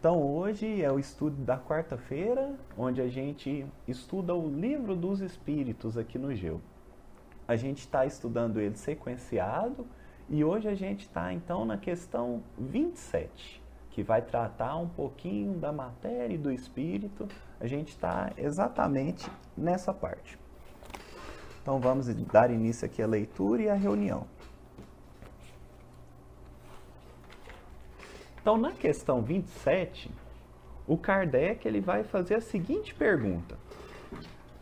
Então hoje é o estudo da quarta-feira, onde a gente estuda o Livro dos Espíritos aqui no GEO. A gente está estudando ele sequenciado e hoje a gente está então na questão 27, que vai tratar um pouquinho da matéria e do espírito. A gente está exatamente nessa parte. Então vamos dar início aqui à leitura e à reunião. Então, na questão 27, o Kardec ele vai fazer a seguinte pergunta.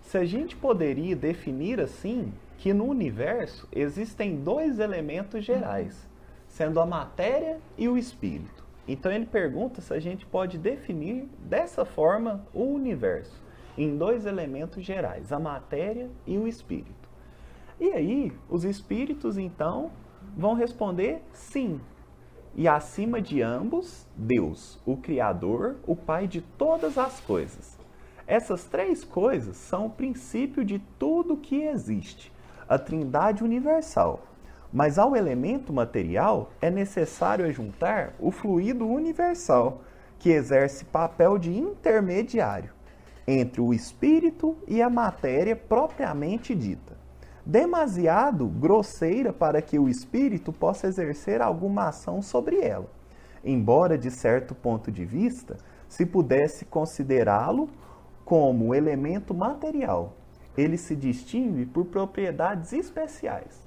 Se a gente poderia definir assim que no universo existem dois elementos gerais, sendo a matéria e o espírito. Então, ele pergunta se a gente pode definir dessa forma o universo, em dois elementos gerais, a matéria e o espírito. E aí, os espíritos, então, vão responder sim. E acima de ambos, Deus, o Criador, o Pai de todas as coisas. Essas três coisas são o princípio de tudo que existe, a Trindade universal. Mas ao elemento material é necessário juntar o fluido universal, que exerce papel de intermediário entre o espírito e a matéria propriamente dita. Demasiado grosseira para que o espírito possa exercer alguma ação sobre ela, embora, de certo ponto de vista, se pudesse considerá-lo como elemento material. Ele se distingue por propriedades especiais.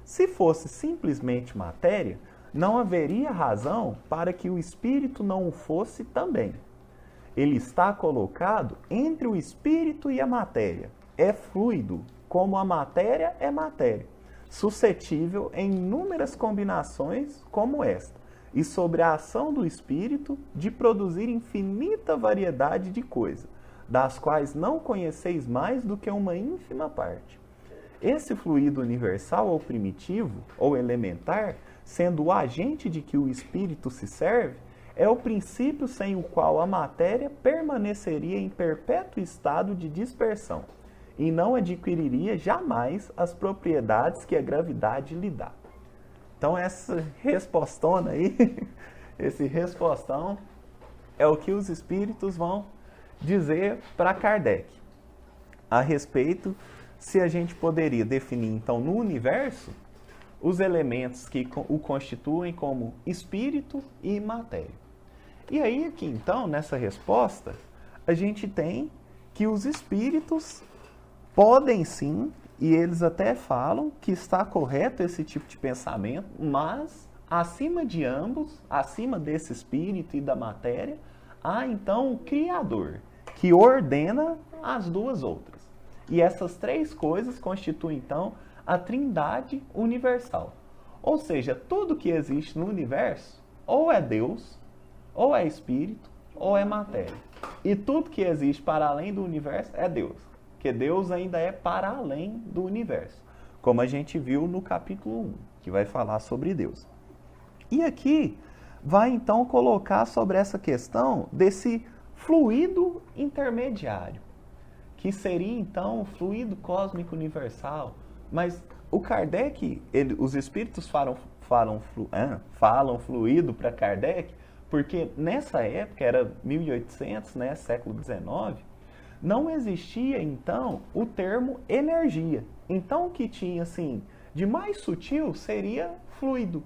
Se fosse simplesmente matéria, não haveria razão para que o espírito não o fosse também. Ele está colocado entre o espírito e a matéria. É fluido, como a matéria é matéria, suscetível em inúmeras combinações como esta, e sobre a ação do espírito de produzir infinita variedade de coisas, das quais não conheceis mais do que uma ínfima parte. Esse fluido universal ou primitivo, ou elementar, sendo o agente de que o espírito se serve, é o princípio sem o qual a matéria permaneceria em perpétuo estado de dispersão, e não adquiriria jamais as propriedades que a gravidade lhe dá. Então essa respostona aí, esse respostão, é o que os espíritos vão dizer para Kardec. A respeito, se a gente poderia definir então no universo, os elementos que o constituem como espírito e matéria. E aí aqui então, nessa resposta, a gente tem que os espíritos podem sim, e eles até falam que está correto esse tipo de pensamento, mas acima de ambos, acima desse espírito e da matéria, há então o Criador, que ordena as duas outras. E essas três coisas constituem então a Trindade universal. Ou seja, tudo que existe no universo ou é Deus, ou é espírito, ou é matéria. E tudo que existe para além do universo é Deus. Porque Deus ainda é para além do universo, como a gente viu no capítulo 1, que vai falar sobre Deus. E aqui vai então colocar sobre essa questão desse fluido intermediário, que seria então o fluido cósmico universal. Mas o Kardec, os espíritos falam fluido para Kardec, porque nessa época, era 1800, né, século XIX, não existia, então, o termo energia. Então, o que tinha, assim, de mais sutil seria fluido.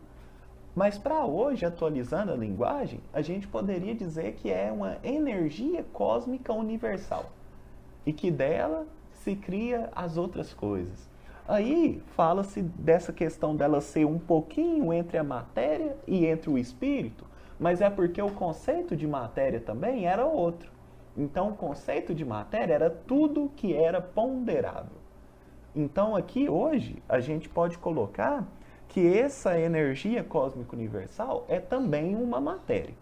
Mas, para hoje, atualizando a linguagem, a gente poderia dizer que é uma energia cósmica universal. E que dela se cria as outras coisas. Aí, fala-se dessa questão dela ser um pouquinho entre a matéria e entre o espírito, mas é porque o conceito de matéria também era outro. Então, o conceito de matéria era tudo que era ponderável. Então, aqui hoje, a gente pode colocar que essa energia cósmica universal é também uma matéria,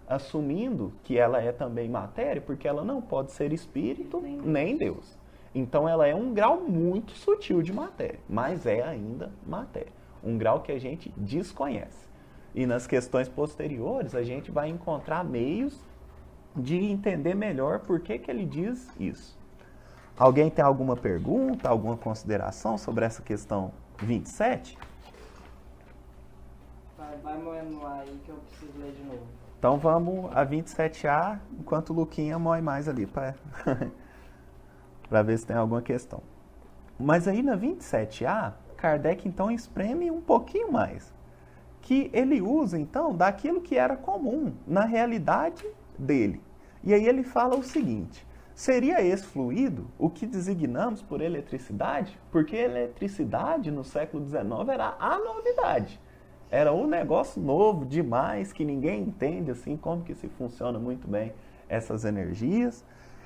assumindo que ela é também matéria, porque ela não pode ser espírito nem Deus. Então, ela é um grau muito sutil de matéria, mas é ainda matéria. Um grau que a gente desconhece. E nas questões posteriores, a gente vai encontrar meios de entender melhor por que ele diz isso. Alguém tem alguma pergunta, alguma consideração sobre essa questão 27? Vai moendo lá aí que eu preciso ler de novo. Então vamos a 27A, enquanto o Luquinha moe mais ali para ver se tem alguma questão. Mas aí na 27A, Kardec então espreme um pouquinho mais, que ele usa então daquilo que era comum na realidade dele. E aí ele fala o seguinte: seria esse fluido o que designamos por eletricidade? Porque eletricidade no século XIX era a novidade. Era um negócio novo demais, que ninguém entende assim como que se funciona muito bem essas energias.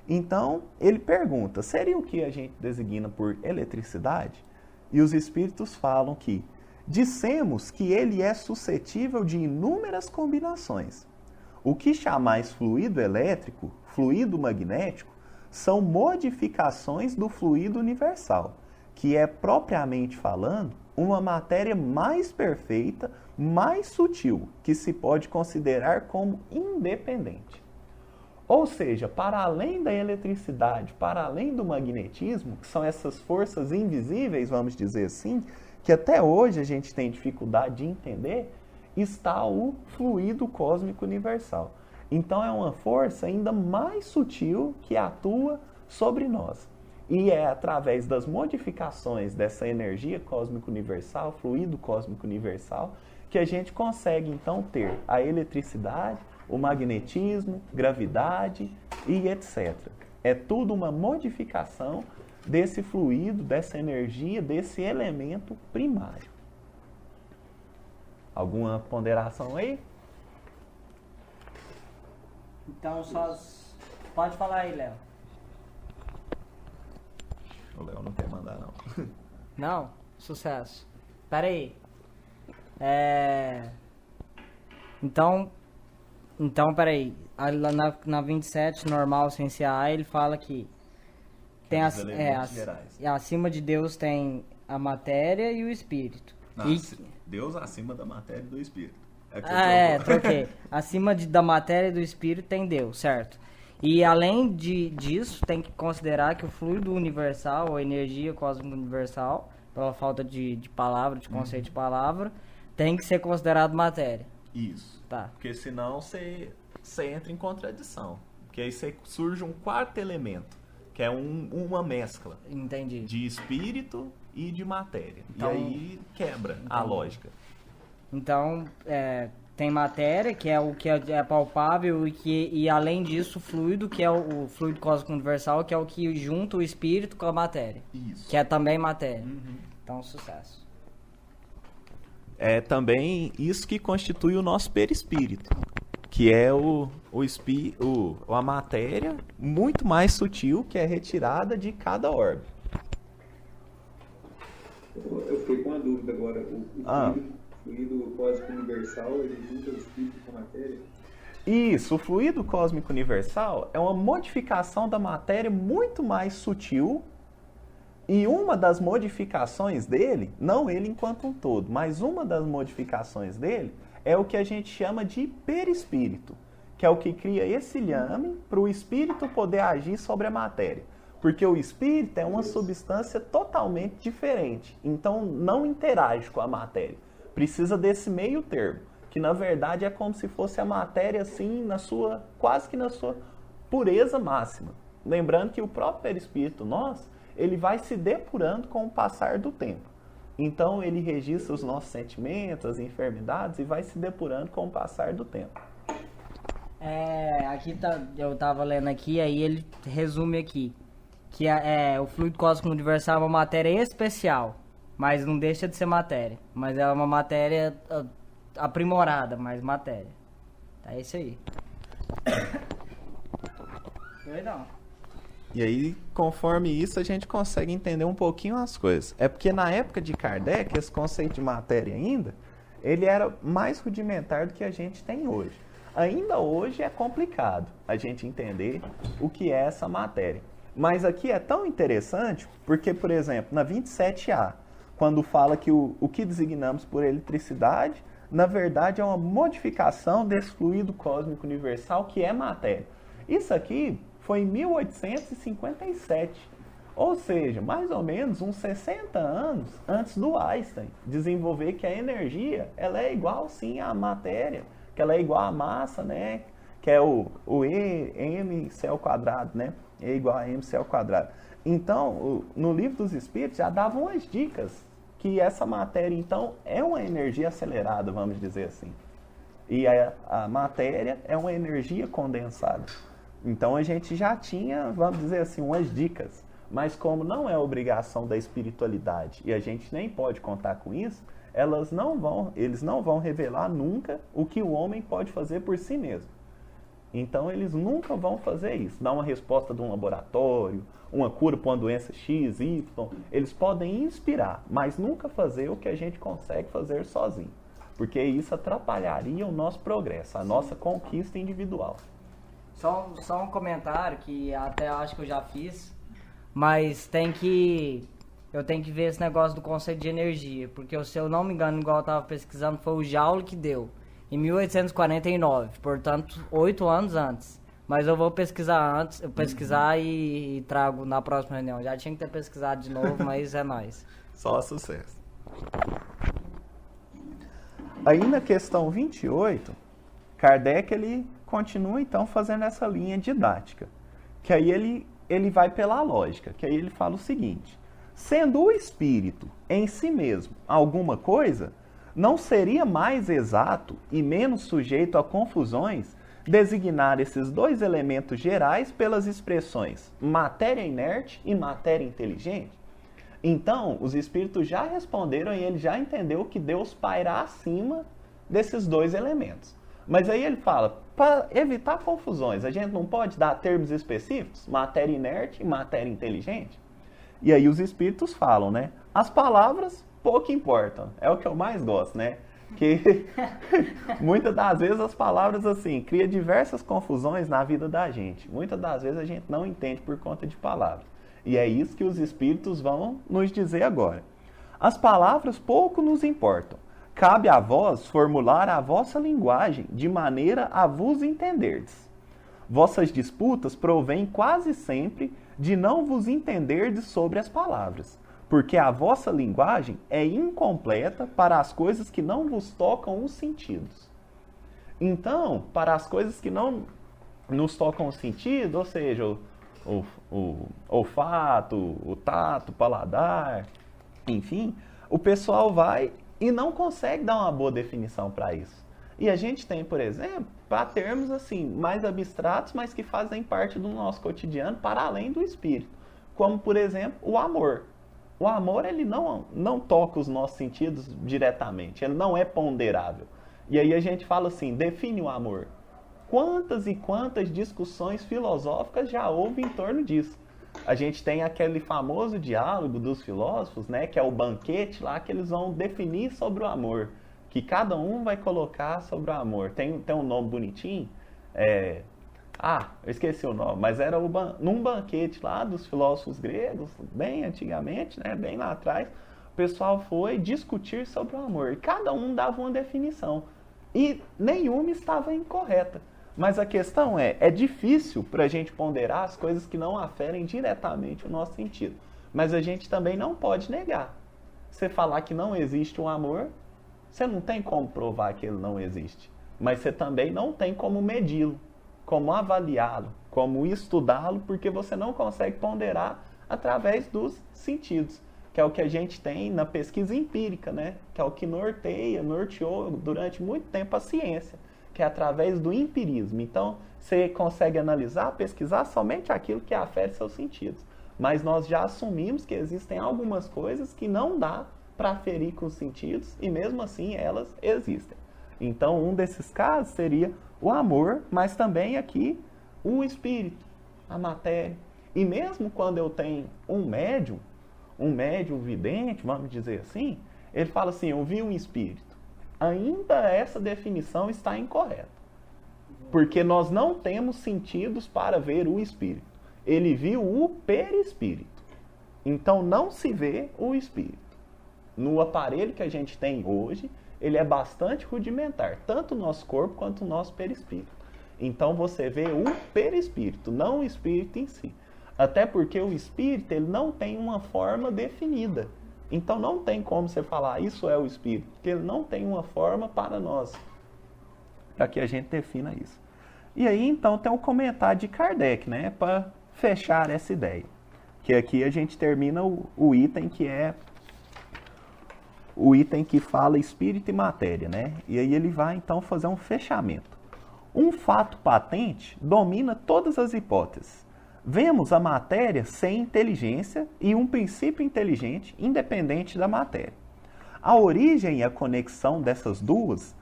Então, ele pergunta, seria o que a gente designa por eletricidade? E os espíritos falam que dissemos que ele é suscetível de inúmeras combinações. O que chamais fluido elétrico, fluido magnético, são modificações do fluido universal, que é, propriamente falando, uma matéria mais perfeita, mais sutil, que se pode considerar como independente. Ou seja, para além da eletricidade, para além do magnetismo, que são essas forças invisíveis, vamos dizer assim, que até hoje a gente tem dificuldade de entender, está o fluido cósmico universal. Então é uma força ainda mais sutil que atua sobre nós. E é através das modificações dessa energia cósmica universal, fluido cósmico universal, que a gente consegue então ter a eletricidade, o magnetismo, gravidade e etc. É tudo uma modificação desse fluido, dessa energia, desse elemento primário. Alguma ponderação aí? Então, pode falar aí, Léo. O Léo não quer mandar, não. Não? Sucesso. Pera aí. Então, peraí. Na 27, normal, ciência A, ele fala que tem acima de Deus tem a matéria e o espírito. Deus acima da matéria e do espírito. Troquei. Acima da matéria e do espírito tem Deus, certo? E além disso, tem que considerar que o fluido universal, a energia cósmica universal, pela falta de palavra, de conceito de palavra, tem que ser considerado matéria. Isso. Tá. Porque senão você entra em contradição. Porque aí surge um quarto elemento, que é uma mescla. Entendi. De espírito e de matéria. Então, e aí quebra a lógica. Então, tem matéria, que é o que é palpável, e além disso, fluido, que é o fluido cósmico universal, que é o que junta o espírito com a matéria. Isso. Que é também matéria. Então, sucesso. É também isso que constitui o nosso perispírito, que é a matéria muito mais sutil, que é retirada de cada orbe. Eu fiquei com uma dúvida agora. O fluido cósmico universal, ele junta o espírito com a matéria? Isso, o fluido cósmico universal é uma modificação da matéria muito mais sutil, e uma das modificações dele, não ele enquanto um todo, mas uma das modificações dele é o que a gente chama de perispírito, que é o que cria esse lhame para o espírito poder agir sobre a matéria. Porque o espírito é uma substância totalmente diferente, então não interage com a matéria. Precisa desse meio termo, que na verdade é como se fosse a matéria assim, quase que na sua pureza máxima. Lembrando que o próprio perispírito nosso, ele vai se depurando com o passar do tempo. Então ele registra os nossos sentimentos, as enfermidades, e vai se depurando com o passar do tempo. Aqui eu tava lendo aqui, aí ele resume aqui, que o fluido cósmico universal é uma matéria especial, mas não deixa de ser matéria. Mas ela é uma matéria aprimorada, mas matéria. É isso aí. Não. E aí, conforme isso, a gente consegue entender um pouquinho as coisas. É porque na época de Kardec, esse conceito de matéria ainda, ele era mais rudimentar do que a gente tem hoje. Ainda hoje é complicado a gente entender o que é essa matéria. Mas aqui é tão interessante porque, por exemplo, na 27A, quando fala que o que designamos por eletricidade, na verdade é uma modificação desse fluido cósmico universal que é matéria. Isso aqui foi em 1857, ou seja, mais ou menos uns 60 anos antes do Einstein desenvolver que a energia ela é igual sim à matéria, que ela é igual à massa, né? Que é o E/mc², né? E igual a mc². Então, no Livro dos Espíritos já davam umas dicas que essa matéria, então, é uma energia acelerada, vamos dizer assim. E a matéria é uma energia condensada. Então, a gente já tinha, vamos dizer assim, umas dicas. Mas como não é obrigação da espiritualidade e a gente nem pode contar com isso, eles não vão revelar nunca o que o homem pode fazer por si mesmo. Então, eles nunca vão fazer isso. Dar uma resposta de um laboratório, uma cura para uma doença X, Y. Eles podem inspirar, mas nunca fazer o que a gente consegue fazer sozinho. Porque isso atrapalharia o nosso progresso, a nossa conquista individual. Só um comentário que até acho que eu já fiz, mas eu tenho que ver esse negócio do conceito de energia. Porque, se eu não me engano, igual eu estava pesquisando, foi o Joule que deu. Em 1849, portanto, 8 anos antes. Mas eu vou pesquisar e trago na próxima reunião. Já tinha que ter pesquisado de novo, mas é nóis. Só sucesso. Aí na questão 28, Kardec ele continua então fazendo essa linha didática. Que aí ele vai pela lógica. Que aí ele fala o seguinte: sendo o espírito em si mesmo alguma coisa, não seria mais exato e menos sujeito a confusões designar esses dois elementos gerais pelas expressões matéria inerte e matéria inteligente? Então, os espíritos já responderam e ele já entendeu que Deus paira acima desses dois elementos. Mas aí ele fala, para evitar confusões, a gente não pode dar termos específicos? Matéria inerte e matéria inteligente? E aí os espíritos falam, né? As palavras pouco importam. É o que eu mais gosto, né? Que muitas das vezes as palavras assim criam diversas confusões na vida da gente. Muitas das vezes a gente não entende por conta de palavras. E é isso que os espíritos vão nos dizer agora. As palavras pouco nos importam. Cabe a vós formular a vossa linguagem de maneira a vos entenderdes. Vossas disputas provêm quase sempre de não vos entenderdes sobre as palavras, porque a vossa linguagem é incompleta para as coisas que não vos tocam os sentidos. Então, para as coisas que não nos tocam os sentidos, ou seja, o olfato, o tato, o paladar, enfim, o pessoal vai e não consegue dar uma boa definição para isso. E a gente tem, por exemplo, para termos assim mais abstratos, mas que fazem parte do nosso cotidiano para além do espírito, como, por exemplo, o amor. O amor, ele não toca os nossos sentidos diretamente, ele não é ponderável. E aí a gente fala assim, define o amor. Quantas e quantas discussões filosóficas já houve em torno disso? A gente tem aquele famoso diálogo dos filósofos, né, que é o banquete lá, que eles vão definir sobre o amor, que cada um vai colocar sobre o amor. Tem um nome bonitinho, eu esqueci o nome, mas era num banquete lá dos filósofos gregos, bem antigamente, né, bem lá atrás, o pessoal foi discutir sobre o amor, e cada um dava uma definição, e nenhuma estava incorreta. Mas a questão é difícil para a gente ponderar as coisas que não aferem diretamente o nosso sentido. Mas a gente também não pode negar. Você falar que não existe um amor, você não tem como provar que ele não existe. Mas você também não tem como medi-lo, como avaliá-lo, como estudá-lo, porque você não consegue ponderar através dos sentidos, que é o que a gente tem na pesquisa empírica, né? Que é o que norteou durante muito tempo a ciência, que é através do empirismo. Então, você consegue analisar, pesquisar somente aquilo que afere seus sentidos. Mas nós já assumimos que existem algumas coisas que não dá para aferir com os sentidos, e mesmo assim elas existem. Então, um desses casos seria o amor, mas também aqui o espírito, a matéria. E mesmo quando eu tenho um médium vidente, vamos dizer assim, ele fala assim, eu vi um espírito. Ainda essa definição está incorreta. Porque nós não temos sentidos para ver o espírito. Ele viu o perispírito. Então não se vê o espírito. No aparelho que a gente tem hoje, ele é bastante rudimentar, tanto o nosso corpo quanto o nosso perispírito. Então você vê o perispírito, não o espírito em si. Até porque o espírito ele não tem uma forma definida. Então não tem como você falar, isso é o espírito, porque ele não tem uma forma para nós para que a gente defina isso. E aí, então, tem o comentário de Kardec, né, para fechar essa ideia. Que aqui a gente termina o item que é o item que fala espírito e matéria, né? E aí ele vai, então, fazer um fechamento. Um fato patente domina todas as hipóteses. Vemos a matéria sem inteligência e um princípio inteligente independente da matéria. A origem e a conexão dessas duas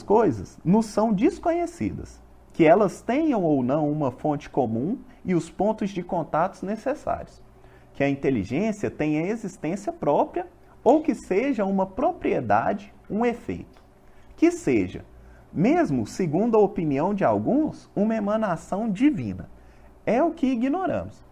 coisas nos são desconhecidas. Que elas tenham ou não uma fonte comum e os pontos de contatos necessários. Que a inteligência tenha existência própria ou que seja uma propriedade, um efeito. Que seja, mesmo segundo a opinião de alguns, uma emanação divina. É o que ignoramos.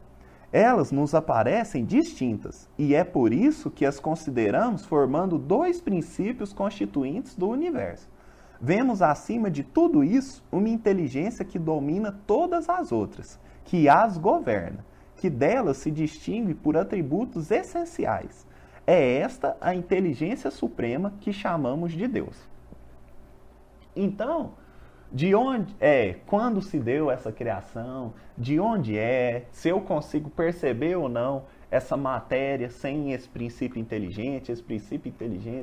Elas nos aparecem distintas e é por isso que as consideramos formando dois princípios constituintes do universo. Vemos acima de tudo isso uma inteligência que domina todas as outras, que as governa, que delas se distingue por atributos essenciais. É esta a inteligência suprema que chamamos de Deus. Então, de onde quando se deu essa criação, de onde se eu consigo perceber ou não essa matéria sem esse princípio inteligente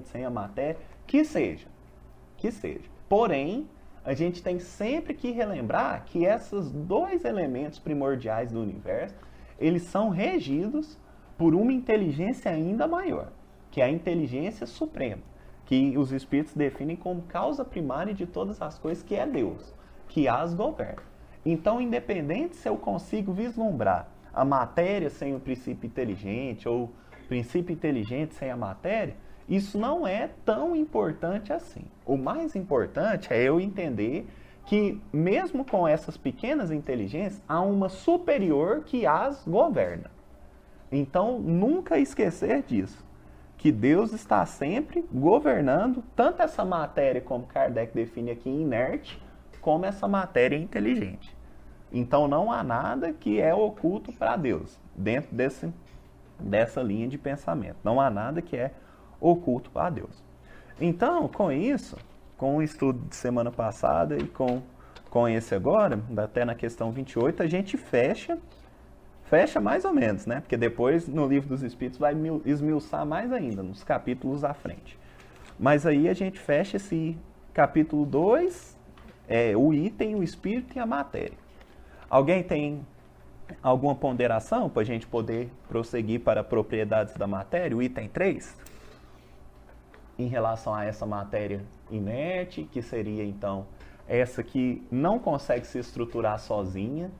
sem a matéria, que seja. Porém, a gente tem sempre que relembrar que esses dois elementos primordiais do universo, eles são regidos por uma inteligência ainda maior, que é a inteligência suprema, que os espíritos definem como causa primária de todas as coisas, que é Deus, que as governa. Então, independente se eu consigo vislumbrar a matéria sem o princípio inteligente, ou o princípio inteligente sem a matéria, isso não é tão importante assim. O mais importante é eu entender que, mesmo com essas pequenas inteligências, há uma superior que as governa. Então, nunca esquecer disso, que Deus está sempre governando tanto essa matéria, como Kardec define aqui, inerte, como essa matéria inteligente. Então, não há nada que é oculto para Deus, dentro dessa linha de pensamento. Não há nada que é oculto para Deus. Então, com isso, com o estudo de semana passada e com esse agora, até na questão 28, a gente fecha mais ou menos, né? Porque depois, no Livro dos Espíritos, vai esmiuçar mais ainda, nos capítulos à frente. Mas aí a gente fecha esse capítulo 2, o item, o espírito e a matéria. Alguém tem alguma ponderação para a gente poder prosseguir para propriedades da matéria, o item 3? Em relação a essa matéria inerte, que seria, então, essa que não consegue se estruturar sozinha,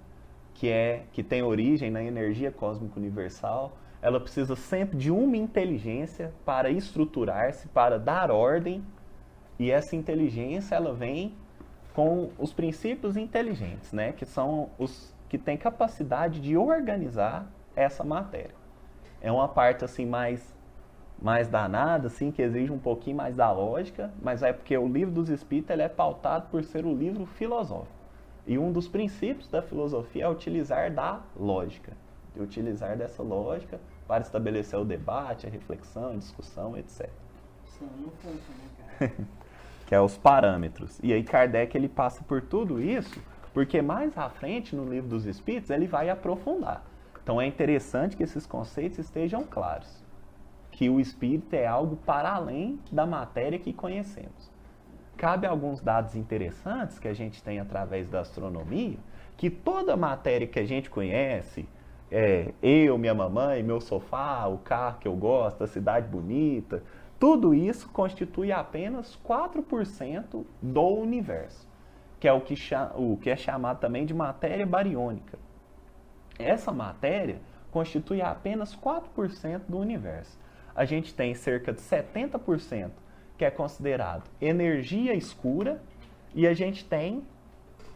que tem origem na energia cósmica universal, ela precisa sempre de uma inteligência para estruturar-se, para dar ordem, e essa inteligência ela vem com os princípios inteligentes, né? Que são os que têm capacidade de organizar essa matéria. É uma parte assim mais danada, assim, que exige um pouquinho mais da lógica, mas é porque o Livro dos Espíritos ele é pautado por ser um livro filosófico. E um dos princípios da filosofia é utilizar da lógica, de utilizar dessa lógica para estabelecer o debate, a reflexão, a discussão, etc. Sim, não funciona, cara. Que é os parâmetros. E aí Kardec ele passa por tudo isso, porque mais à frente no Livro dos Espíritos ele vai aprofundar. Então é interessante que esses conceitos estejam claros, que o espírito é algo para além da matéria que conhecemos. Cabe alguns dados interessantes que a gente tem através da astronomia, que toda matéria que a gente conhece, eu, minha mamãe, meu sofá, o carro que eu gosto, a cidade bonita, tudo isso constitui apenas 4% do universo, que é o que é chamado também de matéria bariônica. Essa matéria constitui apenas 4% do universo. A gente tem cerca de 70% que é considerado energia escura, e a gente tem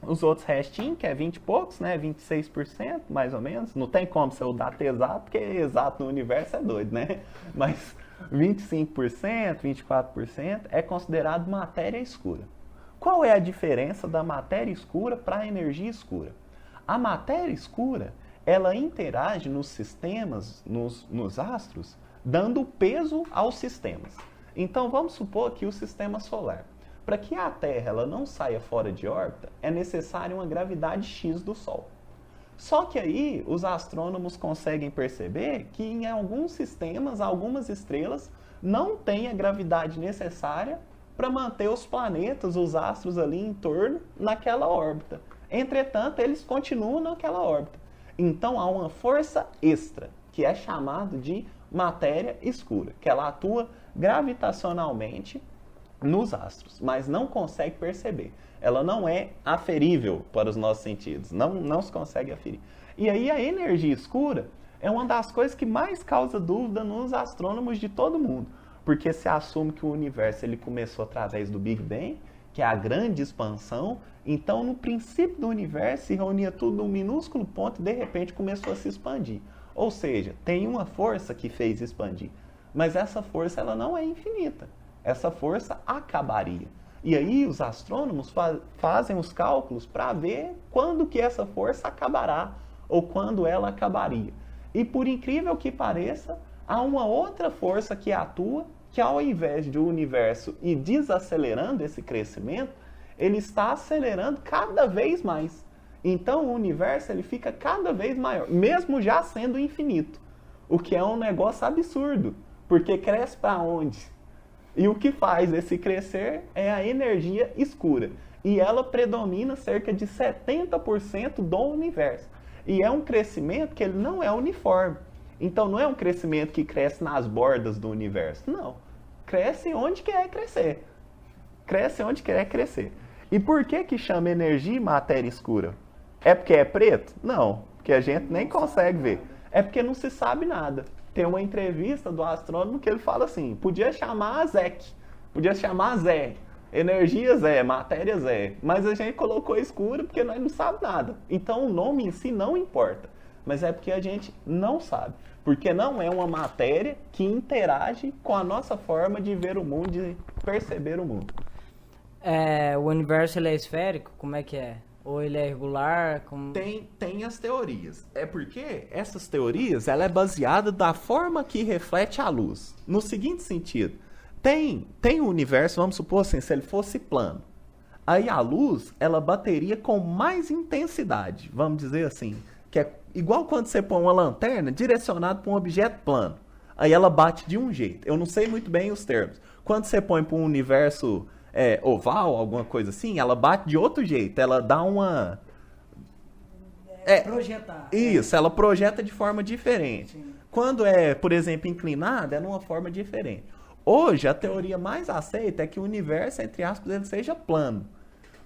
os outros restinhos, que é 20 e poucos, né? 26%, mais ou menos. Não tem como ser o dado exato, porque exato no universo é doido, né? Mas 25%, 24% é considerado matéria escura. Qual é a diferença da matéria escura para a energia escura? A matéria escura, ela interage nos sistemas, nos astros, dando peso aos sistemas. Então, vamos supor que o sistema solar. Para que a Terra ela não saia fora de órbita, é necessária uma gravidade X do Sol. Só que aí os astrônomos conseguem perceber que em alguns sistemas, algumas estrelas, não tem a gravidade necessária para manter os planetas, os astros ali em torno naquela órbita. Entretanto, eles continuam naquela órbita. Então há uma força extra, que é chamada de matéria escura, que ela atua gravitacionalmente nos astros, mas não consegue perceber. Ela não é aferível para os nossos sentidos, não se consegue aferir. E aí a energia escura é uma das coisas que mais causa dúvida nos astrônomos de todo mundo, porque se assume que o universo ele começou através do Big Bang, que é a grande expansão. Então, no princípio do universo, se reunia tudo num minúsculo ponto e de repente começou a se expandir. Ou seja, tem uma força que fez expandir, mas essa força ela não é infinita. Essa força acabaria. E aí os astrônomos fazem os cálculos para ver quando que essa força acabará ou quando ela acabaria. E por incrível que pareça, há uma outra força que atua, que ao invés de o universo ir desacelerando esse crescimento, ele está acelerando cada vez mais. Então o universo ele fica cada vez maior, mesmo já sendo infinito. O que é um negócio absurdo, porque cresce para onde? E o que faz esse crescer é a energia escura. E ela predomina cerca de 70% do universo. E é um crescimento que ele não é uniforme. Então não é um crescimento que cresce nas bordas do universo. Não. Cresce onde quer crescer. Cresce onde quer crescer. E por que chama energia e matéria escura? É porque é preto? Não. Porque a gente nem consegue ver. É porque não se sabe nada. Tem uma entrevista do astrônomo que ele fala assim, podia chamar ZEC, podia chamar Zé, energia Zé, matéria Zé, mas a gente colocou escuro porque nós não sabemos nada. Então o nome em si não importa, mas é porque a gente não sabe, porque não é uma matéria que interage com a nossa forma de ver o mundo, de perceber o mundo. O universo ele é esférico? Como é que é? Ou ele é irregular? Como... Tem as teorias. É porque essas teorias ela é baseada da forma que reflete a luz. No seguinte sentido, tem um universo, vamos supor assim, se ele fosse plano. Aí a luz, ela bateria com mais intensidade, vamos dizer assim. Que é igual quando você põe uma lanterna direcionada para um objeto plano. Aí ela bate de um jeito. Eu não sei muito bem os termos. Quando você põe para um universo... oval, alguma coisa assim, ela bate de outro jeito, ela dá uma... projetar. Isso, ela projeta de forma diferente. Sim. Quando é, por exemplo, inclinada, é numa forma diferente. Hoje, a teoria mais aceita é que o universo, entre aspas, ele seja plano.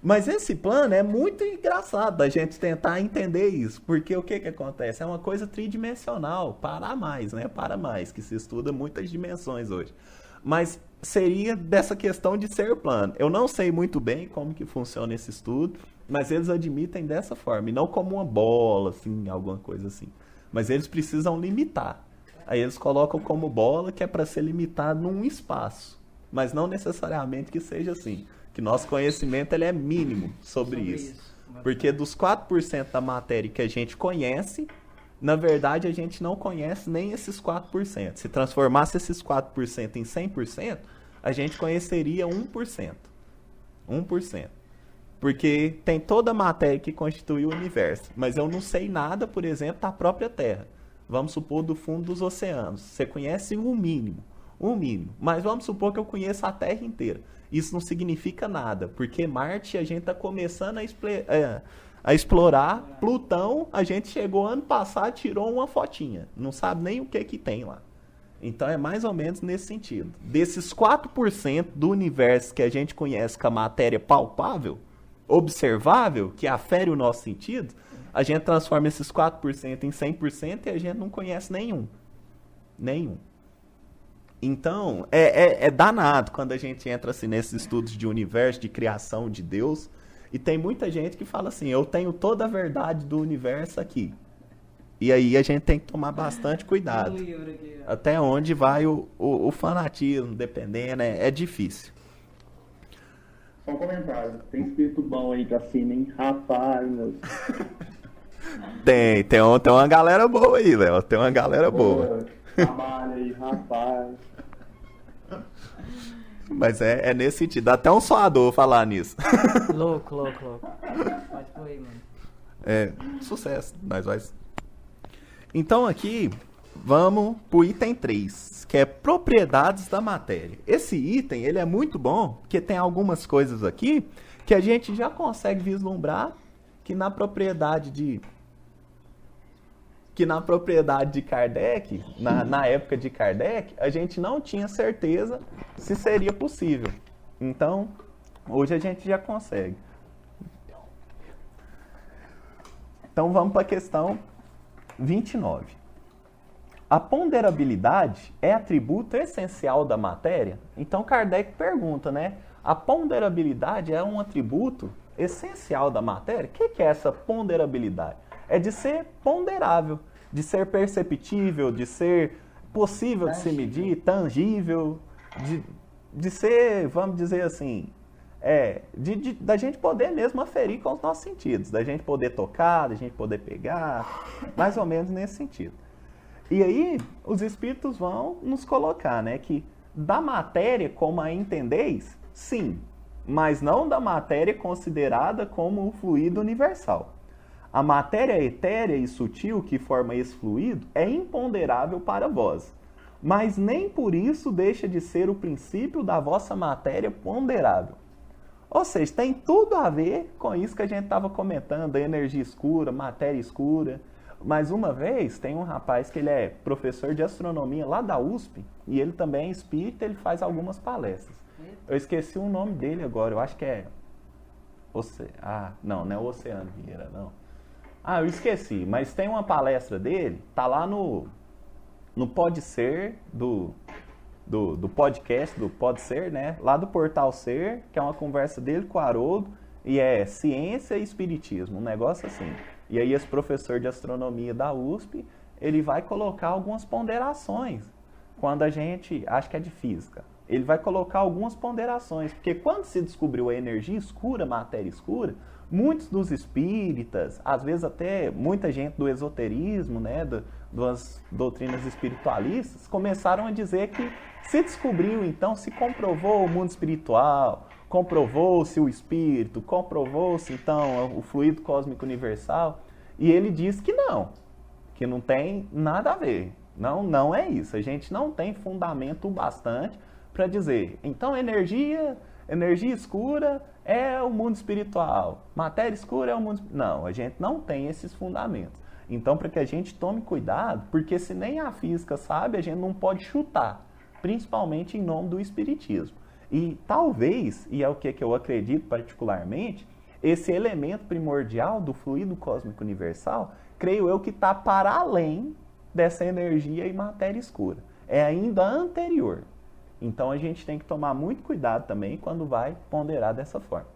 Mas esse plano é muito engraçado a gente tentar entender isso, porque o que acontece? É uma coisa tridimensional, para mais, que se estuda muitas dimensões hoje. Mas seria dessa questão de ser plano. Eu não sei muito bem como que funciona esse estudo, mas eles admitem dessa forma, e não como uma bola, assim, alguma coisa assim. Mas eles precisam limitar. Aí eles colocam como bola que é para ser limitado num espaço, mas não necessariamente que seja assim. Que nosso conhecimento ele é mínimo sobre isso. Porque dos 4% da matéria que a gente conhece, na verdade a gente não conhece nem esses 4%. Se transformasse esses 4% em 100%, a gente conheceria 1%. 1%. Porque tem toda a matéria que constitui o universo. Mas eu não sei nada, por exemplo, da própria Terra. Vamos supor do fundo dos oceanos. Você conhece um mínimo. Mas vamos supor que eu conheça a Terra inteira. Isso não significa nada, porque Marte a gente está começando a explorar. Plutão, a gente chegou ano passado, tirou uma fotinha. Não sabe nem o que tem lá. Então é mais ou menos nesse sentido. Desses 4% do universo que a gente conhece com a matéria palpável, observável, que afere o nosso sentido, a gente transforma esses 4% em 100% e a gente não conhece nenhum. Então, é danado quando a gente entra assim, nesses estudos de universo, de criação de Deus. E tem muita gente que fala assim, eu tenho toda a verdade do universo aqui. E aí a gente tem que tomar bastante cuidado. Até onde vai o fanatismo, dependendo, é difícil. Só um comentário. Tem espírito bom aí que assina, hein? Rapaz, meu. Tem uma galera boa aí, Léo. Tem uma galera boa. Trabalha aí, rapaz. Mas é nesse sentido. Dá até um suador falar nisso. Louco. Pode fluir, mano. Sucesso. Nós vai. Então aqui, vamos pro item 3, que é propriedades da matéria. Esse item, ele é muito bom, porque tem algumas coisas aqui que a gente já consegue vislumbrar que na propriedade de Kardec, na época de Kardec, a gente não tinha certeza se seria possível. Então, hoje a gente já consegue. Então, vamos para a questão 29. A ponderabilidade é atributo essencial da matéria? Então, Kardec pergunta, né? A ponderabilidade é um atributo essencial da matéria? O que é essa ponderabilidade? É de ser ponderável, de ser perceptível, de ser possível de se medir, tangível, de ser, vamos dizer assim, da gente poder mesmo aferir com os nossos sentidos, da gente poder tocar, da gente poder pegar, mais ou menos nesse sentido. E aí, os espíritos vão nos colocar, né, que da matéria como a entendeis, sim, mas não da matéria considerada como o fluido universal. A matéria etérea e sutil que forma esse fluido é imponderável para vós, mas nem por isso deixa de ser o princípio da vossa matéria ponderável. Ou seja, tem tudo a ver com isso que a gente estava comentando, a energia escura, matéria escura. Mas uma vez, tem um rapaz que ele é professor de astronomia lá da USP, e ele também é espírita, ele faz algumas palestras. Eu esqueci o nome dele agora, eu acho que é... não é o Oceano Vieira, não. Eu esqueci, mas tem uma palestra dele, tá lá no Pode Ser, do podcast do Pode Ser, né? Lá do Portal Ser, que é uma conversa dele com o Haroldo, e é ciência e espiritismo, um negócio assim. E aí esse professor de astronomia da USP, ele vai colocar algumas ponderações, quando a gente, acho que é de física, ele vai colocar algumas ponderações, porque quando se descobriu a energia escura, matéria escura, muitos dos espíritas, às vezes até muita gente do esoterismo, né, das doutrinas espiritualistas, começaram a dizer que se descobriu, então, se comprovou o mundo espiritual, comprovou-se o espírito, comprovou-se, então, o fluido cósmico universal, e ele diz que não tem nada a ver. Não é isso. A gente não tem fundamento bastante para dizer, então, energia escura é o mundo espiritual, matéria escura é o mundo... Não, a gente não tem esses fundamentos. Então, para que a gente tome cuidado, porque se nem a física sabe, a gente não pode chutar, principalmente em nome do espiritismo. E talvez, e é o que eu acredito particularmente, esse elemento primordial do fluido cósmico universal, creio eu que está para além dessa energia e matéria escura. É ainda anterior. Então a gente tem que tomar muito cuidado também quando vai ponderar dessa forma.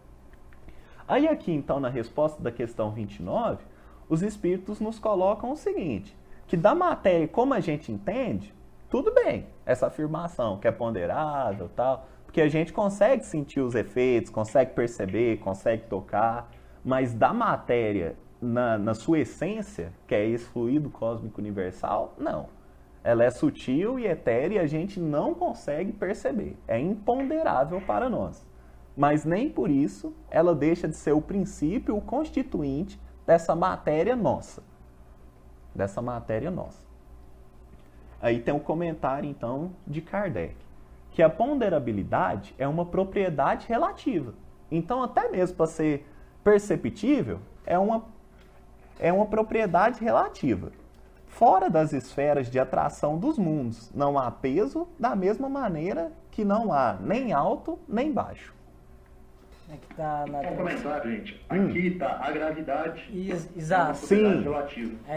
Aí aqui então na resposta da questão 29, os espíritos nos colocam o seguinte, que da matéria como a gente entende, tudo bem, essa afirmação que é ponderável e tal, porque a gente consegue sentir os efeitos, consegue perceber, consegue tocar, mas da matéria na sua essência, que é esse fluido cósmico universal, não. Ela é sutil e etérea e a gente não consegue perceber. É imponderável para nós. Mas nem por isso ela deixa de ser o princípio, o constituinte dessa matéria nossa. Dessa matéria nossa. Aí tem um comentário, então, de Kardec, que a ponderabilidade é uma propriedade relativa. Então, até mesmo para ser perceptível, é uma propriedade relativa. Fora das esferas de atração dos mundos, não há peso da mesma maneira que não há nem alto nem baixo. Aqui tá na... Um comentário, gente. Aqui tá a gravidade. Exato. Sim,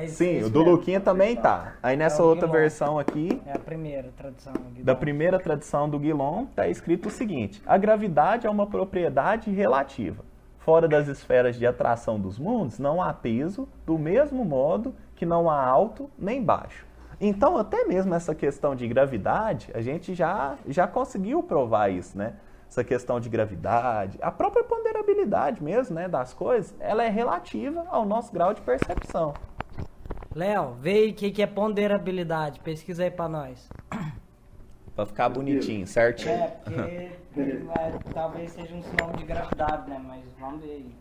sim, o do Luquinha também tá. Aí nessa outra versão aqui... É a primeira tradução. Da primeira tradução do Guilom, tá escrito o seguinte. A gravidade é uma propriedade relativa. Fora das esferas de atração dos mundos, não há peso, do mesmo modo que não há alto nem baixo. Então, até mesmo essa questão de gravidade, a gente já conseguiu provar isso, né? Essa questão de gravidade, a própria ponderabilidade mesmo, né, das coisas, ela é relativa ao nosso grau de percepção. Léo, vê aí o que é ponderabilidade, pesquisa aí pra nós. Pra ficar bonitinho, certinho. Porque talvez seja um sinal de gravidade, né? Mas vamos ver aí.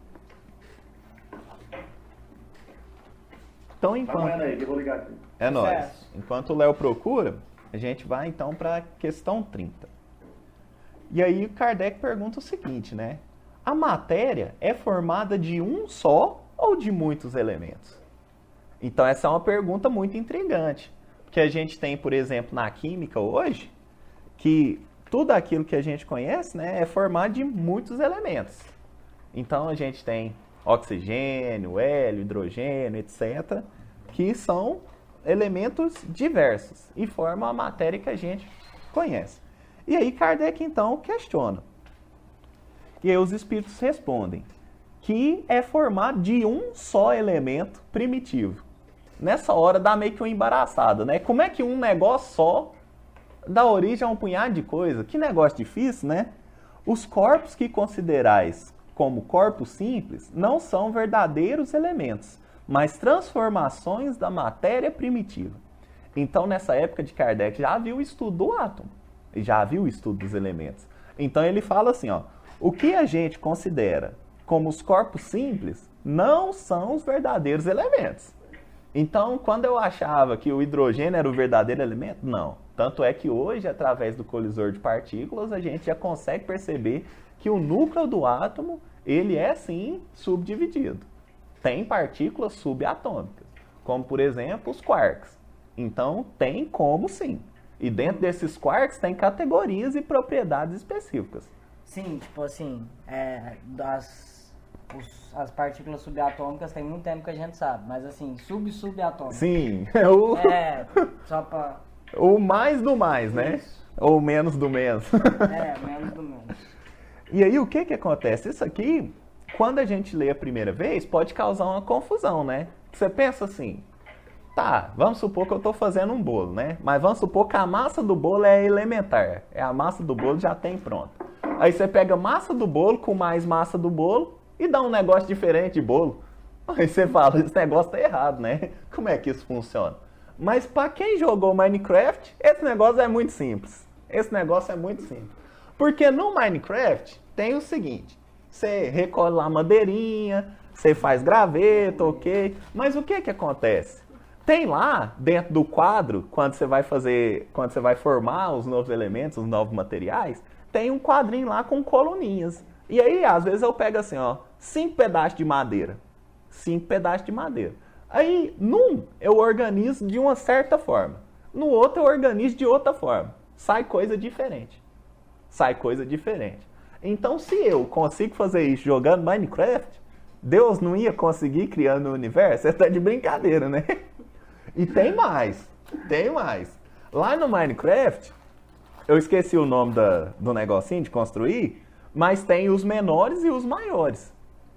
Então, Aí, eu vou ligar aqui. É nóis. Certo. Enquanto o Léo procura, a gente vai então para a questão 30. E aí o Kardec pergunta o seguinte, né? A matéria é formada de um só ou de muitos elementos? Então essa é uma pergunta muito intrigante. Porque a gente tem, por exemplo, na química hoje, que tudo aquilo que a gente conhece, né, é formado de muitos elementos. Então a gente tem oxigênio, hélio, hidrogênio, etc., que são elementos diversos e formam a matéria que a gente conhece. E aí Kardec então questiona. E aí os espíritos respondem que é formado de um só elemento primitivo. Nessa hora dá meio que uma embaraçada, né? Como é que um negócio só dá origem a um punhado de coisa? Que negócio difícil, né? Os corpos que considerais como corpos simples não são verdadeiros elementos, mas transformações da matéria primitiva. Então, nessa época de Kardec, já havia o estudo do átomo, já havia o estudo dos elementos. Então, ele fala assim, ó, o que a gente considera como os corpos simples não são os verdadeiros elementos. Então, quando eu achava que o hidrogênio era o verdadeiro elemento, não. Tanto é que hoje, através do colisor de partículas, a gente já consegue perceber que o núcleo do átomo, ele é sim subdividido. Tem partículas subatômicas, como por exemplo os quarks. Então tem como sim. E dentro desses quarks tem categorias e propriedades específicas. Sim, tipo assim, as partículas subatômicas tem muito tempo que a gente sabe, mas assim, subatômicas. Sim, só pra... o mais do mais, né? Isso. Ou menos do menos. Menos do menos. E aí o que acontece? Isso aqui, quando a gente lê a primeira vez, pode causar uma confusão, né? Você pensa assim, tá, vamos supor que eu estou fazendo um bolo, né? Mas vamos supor que a massa do bolo é elementar. É a massa do bolo já tem pronta. Aí você pega massa do bolo com mais massa do bolo e dá um negócio diferente de bolo. Aí você fala, esse negócio tá errado, né? Como é que isso funciona? Mas para quem jogou Minecraft, esse negócio é muito simples. Esse negócio é muito simples. Porque no Minecraft tem o seguinte, você recolhe lá madeirinha, você faz graveto, ok? Mas o que acontece? Tem lá, dentro do quadro, quando você vai formar os novos elementos, os novos materiais, tem um quadrinho lá com coluninhas. E aí, às vezes eu pego assim, ó, 5 pedaços de madeira. 5 pedaços de madeira. Aí, num, eu organizo de uma certa forma. No outro, eu organizo de outra forma. Sai coisa diferente. Então, se eu consigo fazer isso jogando Minecraft, Deus não ia conseguir criando o universo? Você tá de brincadeira, né? E tem mais. Lá no Minecraft, eu esqueci o nome do negocinho de construir, mas tem os menores e os maiores.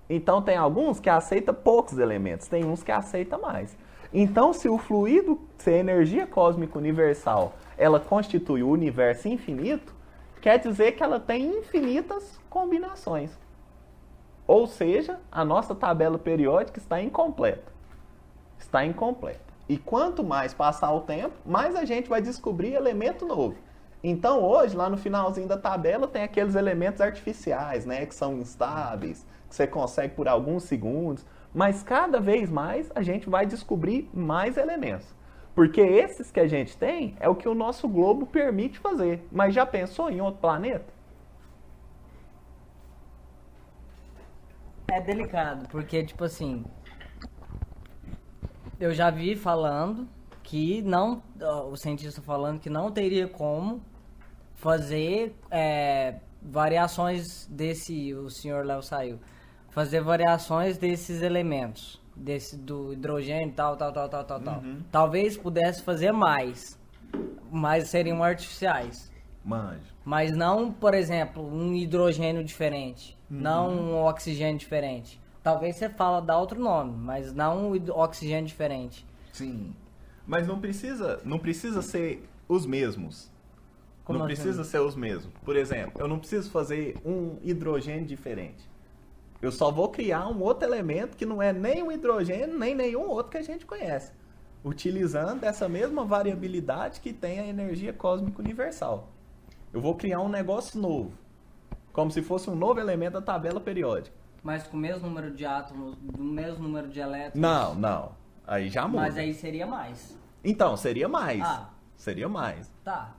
Então tem alguns que aceitam poucos elementos, tem uns que aceitam mais. Então se o fluido, se a energia cósmica universal, ela constitui o universo infinito, quer dizer que ela tem infinitas combinações. Ou seja, a nossa tabela periódica está incompleta. E quanto mais passar o tempo, mais a gente vai descobrir elemento novo. Então hoje, lá no finalzinho da tabela, tem aqueles elementos artificiais, né, que são instáveis, que você consegue por alguns segundos, mas cada vez mais a gente vai descobrir mais elementos. Porque esses que a gente tem é o que o nosso globo permite fazer. Mas já pensou em outro planeta? É delicado, porque tipo assim, eu já vi falando que não, o cientista falando que não teria como fazer variações desse, o senhor Léo saiu, fazer variações desses elementos, do hidrogênio, tal. Uhum. Talvez pudesse fazer mais, mas seriam artificiais. Manjo. Mas não, por exemplo, um hidrogênio diferente, não um oxigênio diferente. Talvez você fala, dá outro nome, mas não um oxigênio diferente. Sim. Mas não precisa ser os mesmos. Como não assim? precisa ser os mesmos. Por exemplo, eu não preciso fazer um hidrogênio diferente. Eu só vou criar um outro elemento que não é nem um hidrogênio, nem nenhum outro que a gente conhece. utilizando essa mesma variabilidade que tem a energia cósmica universal. Eu vou criar um negócio novo, como se fosse um novo elemento da tabela periódica. Mas com o mesmo número de átomos, do mesmo número de elétrons? Não. Aí já muda. Mas aí seria mais. Então, seria mais. Ah. Seria mais. Tá.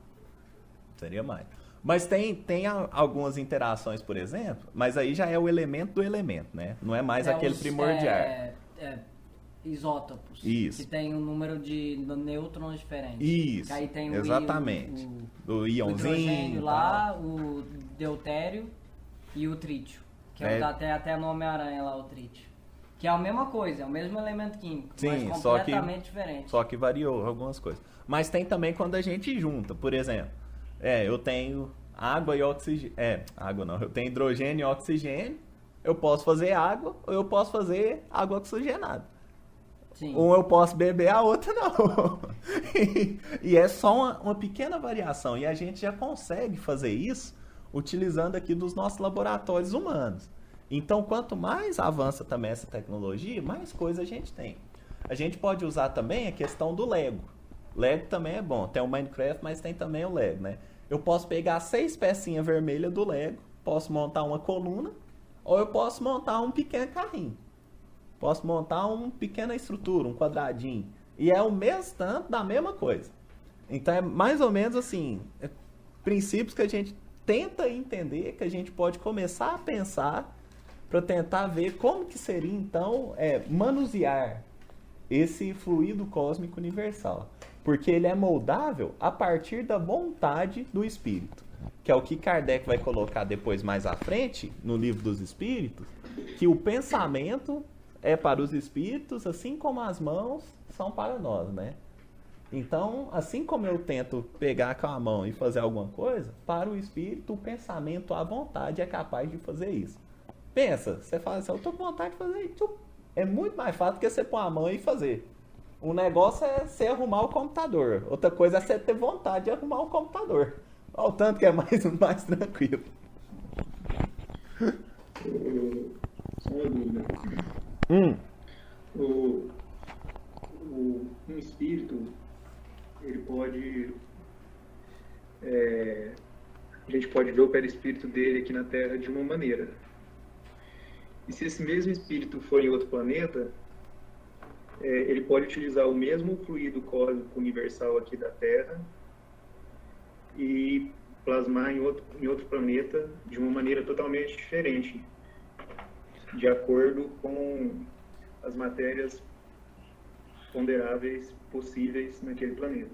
Seria mais. Mas tem algumas interações, por exemplo, mas aí já é o elemento do elemento, né? Não é mais aquele primordial. Isótopos. Isso. Que tem um número de nêutrons diferentes. Isso. Que aí tem exatamente. O íonzinho. O hidrogênio lá, o deutério e o trítio. Que é até no Homem-Aranha lá, o trítio. Que é a mesma coisa, é o mesmo elemento químico, sim, mas completamente diferente. Só que variou algumas coisas. Mas tem também quando a gente junta, por exemplo, eu tenho água e oxigênio. Água não, eu tenho hidrogênio e oxigênio, eu posso fazer água ou eu posso fazer água oxigenada. Sim. Um eu posso beber, a outra não. E é só uma pequena variação. E a gente já consegue fazer isso utilizando aqui dos nossos laboratórios humanos. Então, quanto mais avança também essa tecnologia, mais coisa a gente tem. A gente pode usar também a questão do Lego. Lego também é bom. Tem o Minecraft, mas tem também o Lego, né? Eu posso pegar 6 pecinhas vermelhas do Lego, posso montar uma coluna, ou eu posso montar um pequeno carrinho. Posso montar uma pequena estrutura, um quadradinho. E é o mesmo tanto da mesma coisa. Então, é mais ou menos assim, princípios que a gente tenta entender, que a gente pode começar a pensar para tentar ver como que seria, então, manusear esse fluido cósmico universal. Porque ele é moldável a partir da vontade do espírito. Que é o que Kardec vai colocar depois mais à frente, no Livro dos Espíritos, que o pensamento é para os espíritos, assim como as mãos são para nós, né? Então, assim como eu tento pegar com a mão e fazer alguma coisa, para o espírito, o pensamento à vontade é capaz de fazer isso. Pensa, você fala assim, eu tô com vontade de fazer isso. É muito mais fácil do que você pôr a mão e fazer. Um negócio é você arrumar o computador. Outra coisa é você ter vontade de arrumar o computador. Olha o tanto que é mais tranquilo. Só uma dúvida. Um espírito, ele pode... a gente pode ver o perispírito dele aqui na Terra de uma maneira. E se esse mesmo espírito for em outro planeta, ele pode utilizar o mesmo fluido cósmico universal aqui da Terra e plasmar em outro planeta de uma maneira totalmente diferente, de acordo com as matérias ponderáveis possíveis naquele planeta.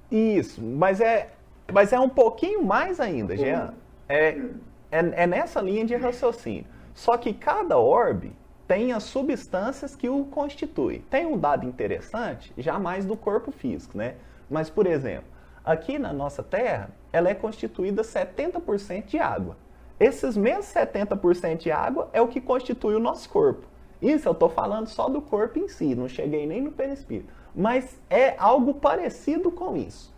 Isso, mas é um pouquinho mais ainda, Jean. É nessa linha de raciocínio. Só que cada orbe tem as substâncias que o constituem. Tem um dado interessante, jamais do corpo físico, né? Mas, por exemplo, aqui na nossa Terra, ela é constituída 70% de água. Esses mesmos 70% de água é o que constitui o nosso corpo. Isso eu estou falando só do corpo em si, não cheguei nem no perispírito. Mas é algo parecido com isso.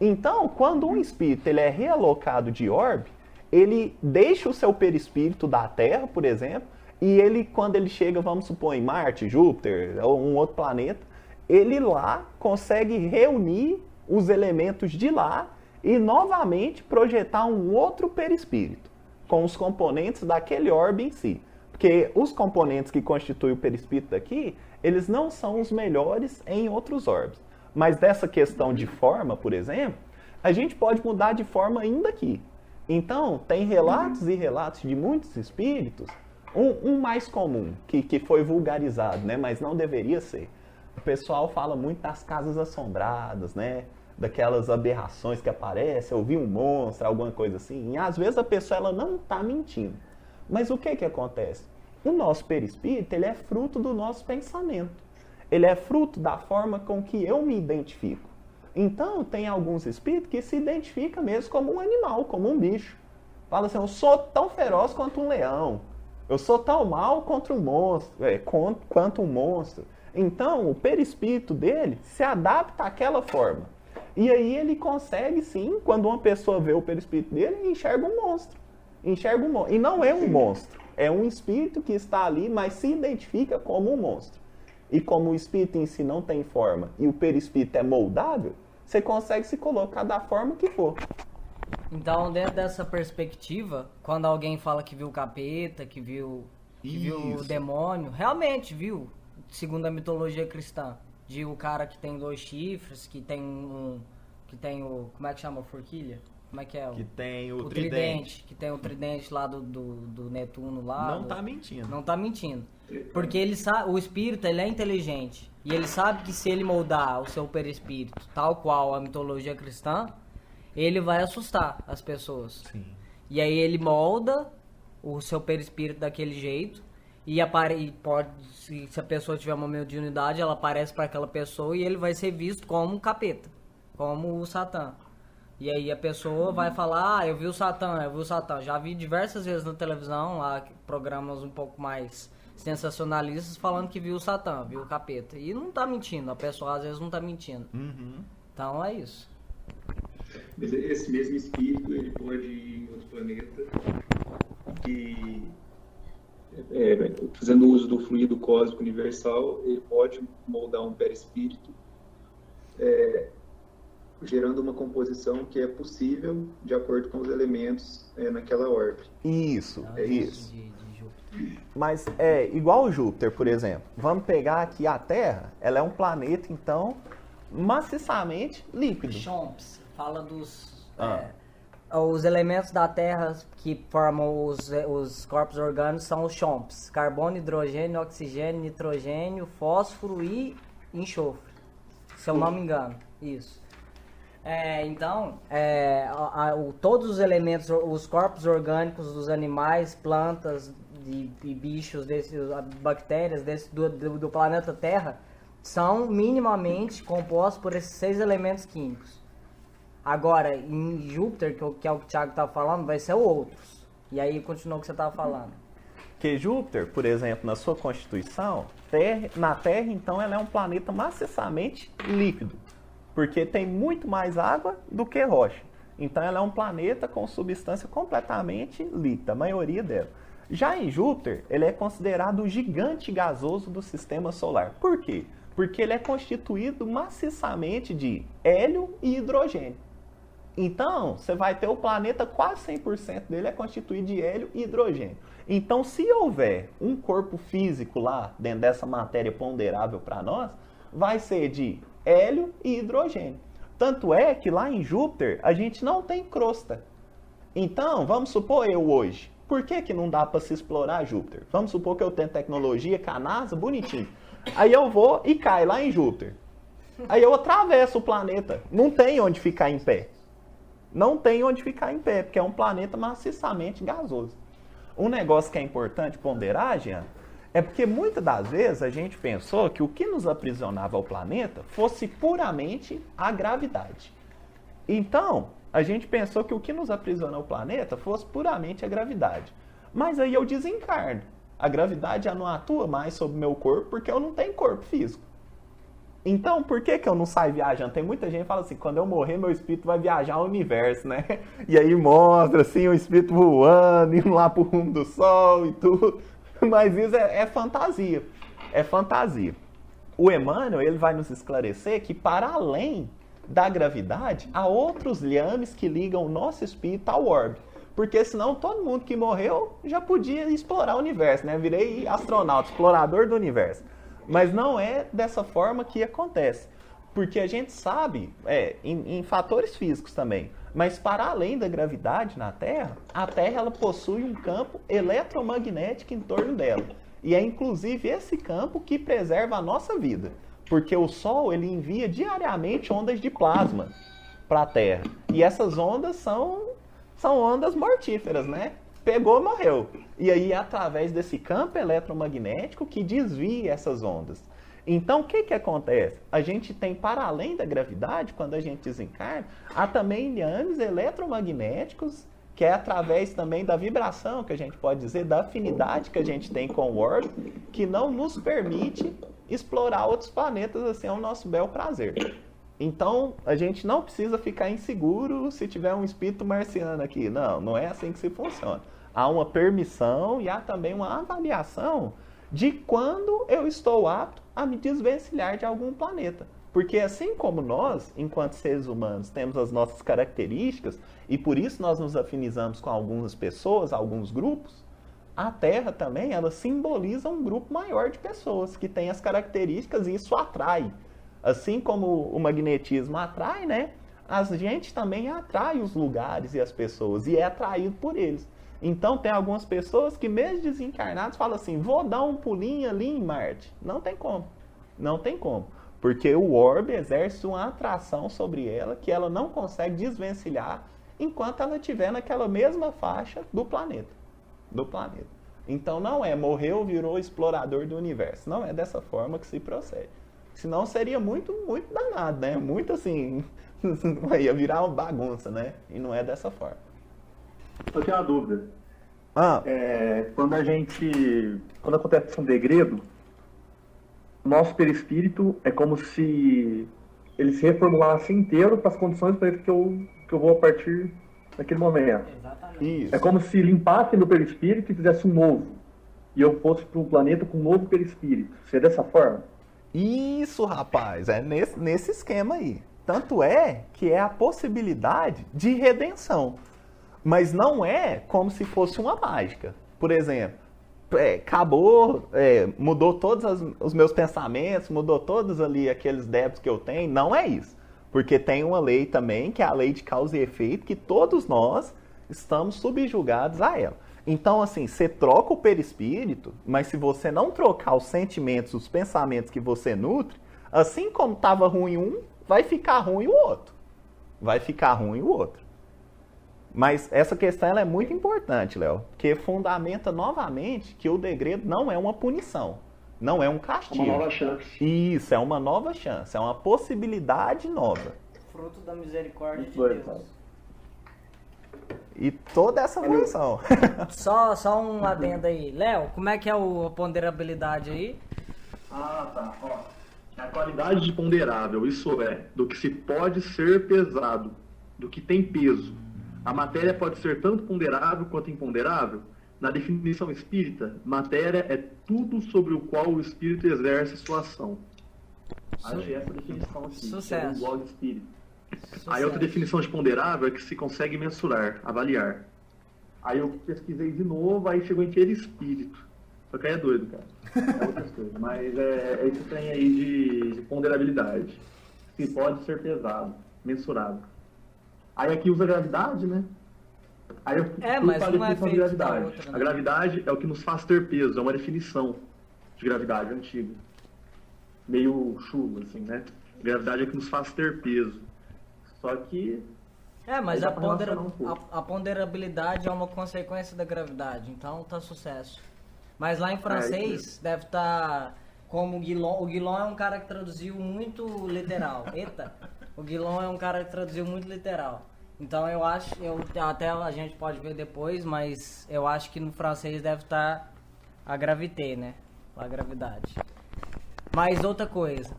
Então, quando um espírito ele é realocado de orbe, ele deixa o seu perispírito da Terra, por exemplo, e ele, quando ele chega, vamos supor, em Marte, Júpiter ou um outro planeta, ele lá consegue reunir os elementos de lá e novamente projetar um outro perispírito, com os componentes daquele orbe em si. Porque os componentes que constituem o perispírito daqui, eles não são os melhores em outros orbes. Mas dessa questão de forma, por exemplo, a gente pode mudar de forma ainda aqui. Então, tem relatos e relatos de muitos espíritos, um mais comum, que foi vulgarizado, né, mas não deveria ser. O pessoal fala muito das casas assombradas, né, daquelas aberrações que aparecem, ouvir um monstro, alguma coisa assim. E às vezes a pessoa ela não está mentindo. Mas o que acontece? O nosso perispírito ele é fruto do nosso pensamento. Ele é fruto da forma com que eu me identifico. Então, tem alguns espíritos que se identificam mesmo como um animal, como um bicho. Fala assim, eu sou tão feroz quanto um leão. Eu sou tão mal contra um monstro, quanto um monstro. Então, o perispírito dele se adapta àquela forma. E aí ele consegue, sim, quando uma pessoa vê o perispírito dele, enxerga um monstro. E não é um monstro. É um espírito que está ali, mas se identifica como um monstro. e como o espírito em si não tem forma e o perispírito é moldável, você consegue se colocar da forma que for. Então, dentro dessa perspectiva, quando alguém fala que viu o capeta, que viu o demônio, realmente viu, segundo a mitologia cristã, de o cara que tem 2 chifres, que tem o, como é que chama, a forquilha? Como é que é? Que tem o tridente. Que tem o tridente lá do Netuno lá. Não tá mentindo. Não tá mentindo. Porque ele sabe, o espírito, ele é inteligente. E ele sabe que se ele moldar o seu perispírito, tal qual a mitologia cristã, ele vai assustar as pessoas. Sim. E aí ele molda o seu perispírito daquele jeito. E pode, se a pessoa tiver uma mediunidade, ela aparece para aquela pessoa e ele vai ser visto como um capeta, como o Satã. E aí a pessoa vai falar, eu vi o Satã. Já vi diversas vezes na televisão, lá, programas um pouco mais sensacionalistas, falando que viu o Satã, viu o capeta. E não tá mentindo, a pessoa às vezes não tá mentindo. Uhum. Então é isso. Mas esse mesmo espírito, ele pode ir em outro planeta e, fazendo uso do fluido cósmico universal, ele pode moldar um perispírito, gerando uma composição que é possível de acordo com os elementos naquela órbita. Isso, isso. De Júpiter. Mas é igual o Júpiter, por exemplo. Vamos pegar aqui a Terra, ela é um planeta, então, maciçamente líquido. Chomps, fala dos... Ah. Os elementos da Terra que formam os corpos orgânicos são os chomps. Carbono, hidrogênio, oxigênio, nitrogênio, fósforo e enxofre. Se eu não me engano. Isso. Então, todos os elementos, os corpos orgânicos dos animais, plantas e bichos, bactérias do planeta Terra, são minimamente compostos por esses 6 elementos químicos. Agora, em Júpiter, que é o que o Thiago estava falando, vai ser outros. E aí, continua o que você estava falando. Que Júpiter, por exemplo, na sua constituição, na Terra, então, ela é um planeta maciçamente líquido. Porque tem muito mais água do que rocha. Então, ela é um planeta com substância completamente líquida, a maioria dela. Já em Júpiter, ele é considerado o gigante gasoso do sistema solar. Por quê? Porque ele é constituído maciçamente de hélio e hidrogênio. Então, você vai ter o planeta, quase 100% dele é constituído de hélio e hidrogênio. Então, se houver um corpo físico lá, dentro dessa matéria ponderável para nós, vai ser de hélio e hidrogênio. Tanto é que lá em Júpiter, a gente não tem crosta. Então, vamos supor eu hoje, por que não dá para se explorar Júpiter? Vamos supor que eu tenho tecnologia com a NASA, bonitinho. Aí eu vou e caio lá em Júpiter. Aí eu atravesso o planeta. Não tem onde ficar em pé. Não tem onde ficar em pé, porque é um planeta maciçamente gasoso. Um negócio que é importante ponderar, Jean, é porque muitas das vezes a gente pensou que o que nos aprisionava ao planeta fosse puramente a gravidade. Então, a gente pensou que o que nos aprisiona ao planeta fosse puramente a gravidade. Mas aí eu desencarno. A gravidade já não atua mais sobre o meu corpo porque eu não tenho corpo físico. Então, por que eu não saio viajando? Tem muita gente que fala assim, quando eu morrer, meu espírito vai viajar ao universo, né? E aí mostra, assim, o espírito voando, indo lá pro rumo do sol e tudo. Mas isso é fantasia. É fantasia. O Emmanuel, ele vai nos esclarecer que, para além da gravidade, há outros liames que ligam o nosso espírito ao orbe. Porque senão todo mundo que morreu já podia explorar o universo, né? Virei astronauta, explorador do universo. Mas não é dessa forma que acontece. Porque a gente sabe, em fatores físicos também, mas para além da gravidade na Terra, a Terra ela possui um campo eletromagnético em torno dela. E é inclusive esse campo que preserva a nossa vida. Porque o Sol ele envia diariamente ondas de plasma para a Terra. E essas ondas são ondas mortíferas, né? Pegou, morreu. E aí é através desse campo eletromagnético que desvia essas ondas. Então, o que acontece? A gente tem, para além da gravidade, quando a gente desencarna, há também liames eletromagnéticos, que é através também da vibração, que a gente pode dizer, da afinidade que a gente tem com o orbe, que não nos permite explorar outros planetas assim ao nosso bel prazer. Então, a gente não precisa ficar inseguro se tiver um espírito marciano aqui. Não é assim que se funciona. Há uma permissão e há também uma avaliação de quando eu estou apto a me desvencilhar de algum planeta. Porque assim como nós, enquanto seres humanos, temos as nossas características e por isso nós nos afinizamos com algumas pessoas, alguns grupos, a Terra também, ela simboliza um grupo maior de pessoas que tem as características e isso atrai. Assim como o magnetismo atrai, né? A gente também atrai os lugares e as pessoas e é atraído por eles. Então tem algumas pessoas que mesmo desencarnados falam assim, vou dar um pulinho ali em Marte. Não tem como. Não tem como. Porque o orbe exerce uma atração sobre ela que ela não consegue desvencilhar enquanto ela estiver naquela mesma faixa do planeta. Então não é morreu, virou explorador do universo. Não é dessa forma que se procede. Senão seria muito, muito danado, né? Muito assim, ia virar uma bagunça, né? E não é dessa forma. Eu tenho uma dúvida. Ah, Quando acontece um degredo, nosso perispírito é como se ele se reformulasse inteiro para as condições para que eu vou a partir daquele momento. Exatamente. isso. É como se limpasse meu perispírito e fizesse um novo. E eu fosse para um planeta com um novo perispírito. Seria dessa forma? Isso, rapaz, é nesse esquema aí. Tanto é que é a possibilidade de redenção. Mas não é como se fosse uma mágica. Por exemplo, acabou, mudou todos os meus pensamentos, mudou todos ali aqueles débitos que eu tenho. Não é isso. Porque tem uma lei também, que é a lei de causa e efeito, que todos nós estamos subjugados a ela. Então, assim, você troca o perispírito, mas se você não trocar os sentimentos, os pensamentos que você nutre, assim como estava ruim um, vai ficar ruim o outro. Vai ficar ruim o outro. Mas essa questão ela é muito importante, Léo, porque fundamenta novamente que o degredo não é uma punição, não é um castigo. Uma nova chance. Isso, é uma nova chance, é uma possibilidade nova. Fruto da misericórdia de Foi, Deus. E toda essa função. Só um adendo aí. Léo, como é que é a ponderabilidade aí? Ah, tá. Ó, a qualidade de ponderável, isso é, do que se pode ser pesado, do que tem peso. A matéria pode ser tanto ponderável quanto imponderável. Na definição espírita, matéria é tudo sobre o qual o espírito exerce sua ação. Achei essa definição aqui. Sucesso. Igual de espírito. Sucesso. Aí outra definição de ponderável é que se consegue mensurar, avaliar. Aí eu pesquisei de novo, aí chegou em perispírito. Só que aí é doido, cara. É outras coisas. Mas é esse trem aí de ponderabilidade. Se pode ser pesado, mensurado. Aí aqui usa gravidade, né? Aí eu mas fui um é para a definição de feito da gravidade. outra, né? A gravidade é o que nos faz ter peso, é uma definição de gravidade antiga. Meio chulo, assim, né? Gravidade é o que nos faz ter peso. Só que Mas Aí dá pra relacionar um pouco. a ponderabilidade é uma consequência da gravidade, então tá sucesso. Mas lá em francês deve estar como o Guilon. O Guilon é um cara que traduziu muito literal. Eita! O Guilon é um cara que traduziu muito literal. Então eu acho, até a gente pode ver depois, mas eu acho que no francês deve estar a gravité, né? A gravidade. Mas outra coisa,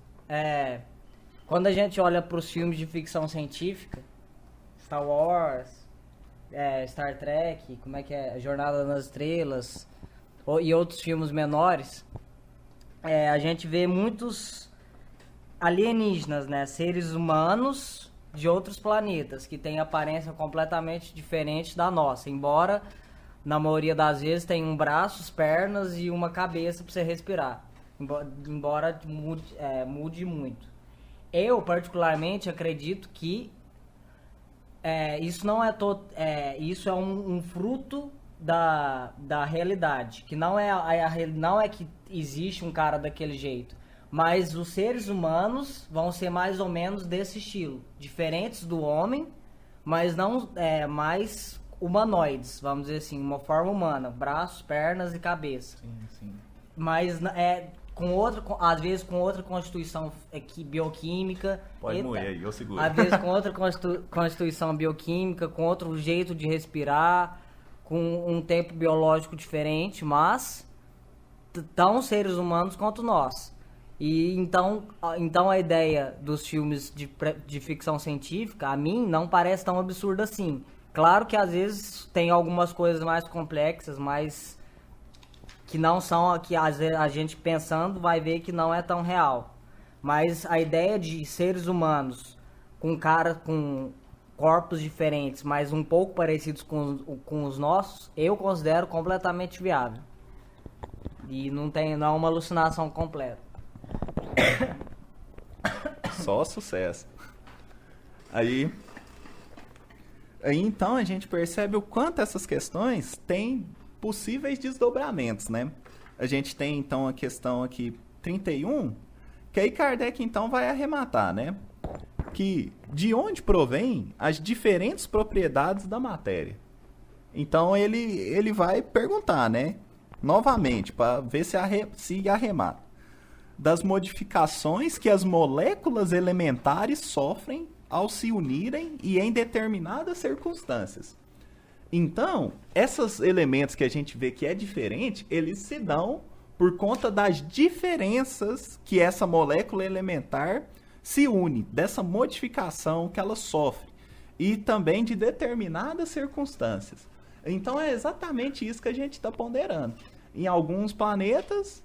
quando a gente olha para os filmes de ficção científica, Star Wars, Star Trek, como é que é? Jornada nas Estrelas e outros filmes menores, a gente vê muitos alienígenas, né? Seres humanos de outros planetas que têm aparência completamente diferente da nossa, embora na maioria das vezes tenham braços, pernas e uma cabeça para você respirar, embora mude muito. Eu particularmente acredito que isso não isso é um fruto da realidade, que não é que existe um cara daquele jeito, mas os seres humanos vão ser mais ou menos desse estilo, diferentes do homem, mas não mais humanoides, vamos dizer assim, uma forma humana, braços, pernas e cabeça. Sim. Mas às vezes com outra constituição bioquímica. Pode moer aí, eu seguro. Às vezes com outra constituição bioquímica, com outro jeito de respirar, com um tempo biológico diferente, mas tão seres humanos quanto nós. E então a ideia dos filmes de ficção científica, a mim, não parece tão absurda assim. Claro que às vezes tem algumas coisas mais complexas, mais que não são, que às vezes a gente pensando vai ver que não é tão real. Mas a ideia de seres humanos com corpos diferentes, mas um pouco parecidos com os nossos, eu considero completamente viável. E não é uma alucinação completa. Só sucesso. Aí então a gente percebe o quanto essas questões têm possíveis desdobramentos, né? A gente tem então a questão aqui 31, que aí Kardec então vai arrematar, né? Que de onde provém as diferentes propriedades da matéria. Então ele vai perguntar, né? Novamente, para ver se arremata. Das modificações que as moléculas elementares sofrem ao se unirem e em determinadas circunstâncias. Então, esses elementos que a gente vê que é diferente, eles se dão por conta das diferenças que essa molécula elementar se une, dessa modificação que ela sofre, e também de determinadas circunstâncias. Então, é exatamente isso que a gente está ponderando. Em alguns planetas,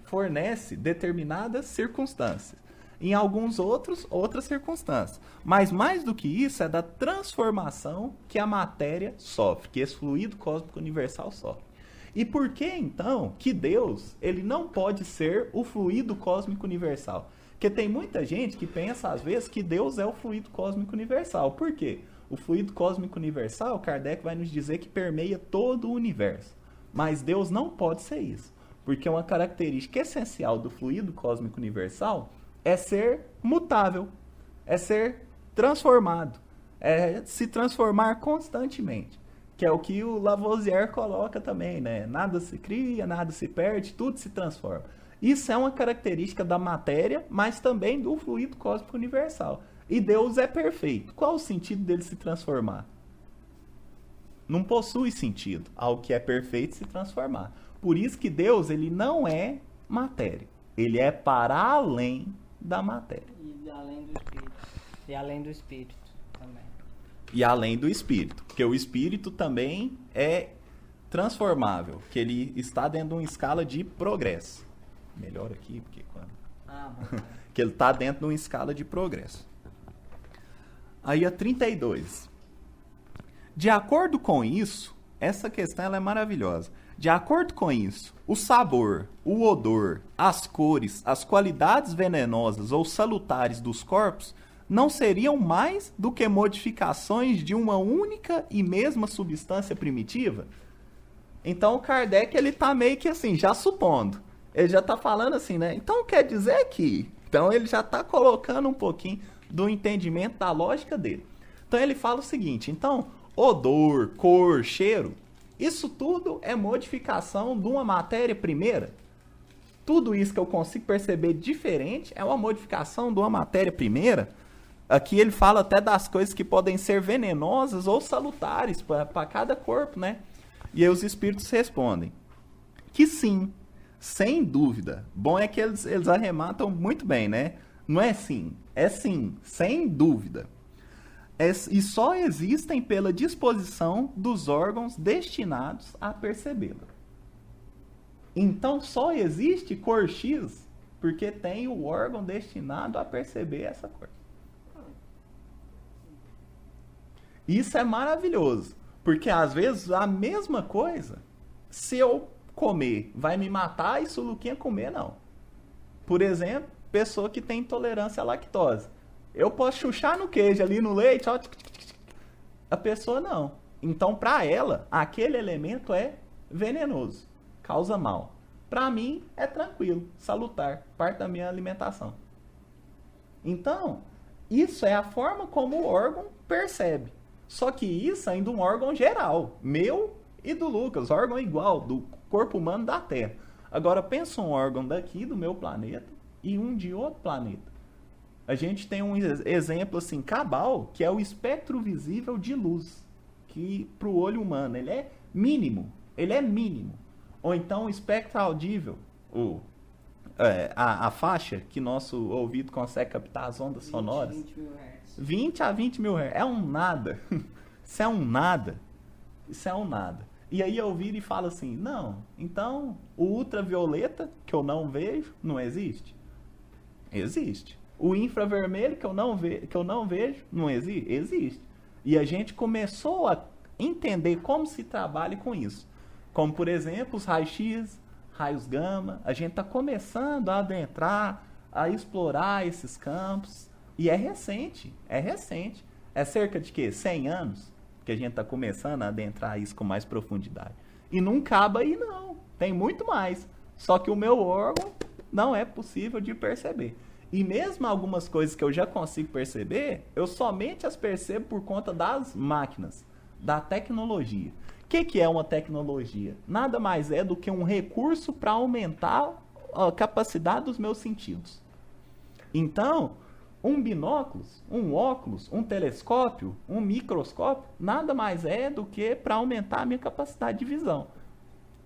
fornece determinadas circunstâncias. Em alguns outros, outras circunstâncias. Mas mais do que isso, é da transformação que a matéria sofre, que esse fluido cósmico universal sofre. E por que, então, que Deus ele não pode ser o fluido cósmico universal? Porque tem muita gente que pensa, às vezes, que Deus é o fluido cósmico universal. Por quê? O fluido cósmico universal, Kardec vai nos dizer que permeia todo o universo. Mas Deus não pode ser isso. Porque uma característica essencial do fluido cósmico universal é ser mutável, é ser transformado, é se transformar constantemente, que é o que o Lavoisier coloca também, né? Nada se cria, nada se perde, tudo se transforma. Isso é uma característica da matéria, mas também do fluido cósmico universal. E Deus é perfeito. Qual o sentido dele se transformar? Não possui sentido algo que é perfeito se transformar. Por isso que Deus ele não é matéria, ele é para além da matéria. E além do espírito. E além do espírito também. E além do espírito. Porque o espírito também é transformável. Que ele está dentro de uma escala de progresso. Melhor aqui, porque quando... que ele está dentro de uma escala de progresso. Aí a 32. De acordo com isso, essa questão ela é maravilhosa. De acordo com isso, o sabor, o odor, as cores, as qualidades venenosas ou salutares dos corpos não seriam mais do que modificações de uma única e mesma substância primitiva? Então o Kardec ele tá meio que assim, já supondo. Ele já tá falando assim, né? Então quer dizer que... Então ele já tá colocando um pouquinho do entendimento da lógica dele. Então ele fala o seguinte, então odor, cor, cheiro... Isso tudo é modificação de uma matéria primeira. Tudo isso que eu consigo perceber diferente é uma modificação de uma matéria primeira. Aqui ele fala até das coisas que podem ser venenosas ou salutares para cada corpo, né? E aí os espíritos respondem que sim, sem dúvida. Bom é que eles arrematam muito bem, né? Não é sim, é sim, sem dúvida. E só existem pela disposição dos órgãos destinados a percebê-la. Então só existe cor X porque tem o órgão destinado a perceber essa cor. Isso é maravilhoso, porque às vezes a mesma coisa, se eu comer, vai me matar e se o Luquinha comer, não. Por exemplo, pessoa que tem intolerância à lactose. Eu posso chuchar no queijo ali, no leite, ó, a pessoa não. Então, para ela, aquele elemento é venenoso, causa mal. Para mim, é tranquilo, salutar, parte da minha alimentação. Então, isso é a forma como o órgão percebe. Só que isso ainda é um órgão geral, meu e do Lucas, órgão igual, do corpo humano da Terra. Agora, pensa um órgão daqui, do meu planeta, e um de outro planeta. A gente tem um exemplo assim, cabal, que é o espectro visível de luz, que para o olho humano ele é mínimo, Ou então o espectro audível, a faixa que nosso ouvido consegue captar as ondas sonoras. 20 mil hertz. 20 a 20 mil hertz. É um nada. Isso é um nada. E aí eu viro e falo assim, não, então o ultravioleta, que eu não vejo, não existe? Existe. O infravermelho, que eu não vejo, não existe? Existe. E a gente começou a entender como se trabalha com isso. Como, por exemplo, os raios-x, raios gama. A gente está começando a adentrar, a explorar esses campos. E é recente, é recente. É cerca de quê? 100 anos que a gente está começando a adentrar isso com mais profundidade. E não acaba aí, não. Tem muito mais. Só que o meu órgão não é possível de perceber. E mesmo algumas coisas que eu já consigo perceber, eu somente as percebo por conta das máquinas, da tecnologia. O que é uma tecnologia? Nada mais é do que um recurso para aumentar a capacidade dos meus sentidos. Então, um binóculo, um óculos, um telescópio, um microscópio, nada mais é do que para aumentar a minha capacidade de visão.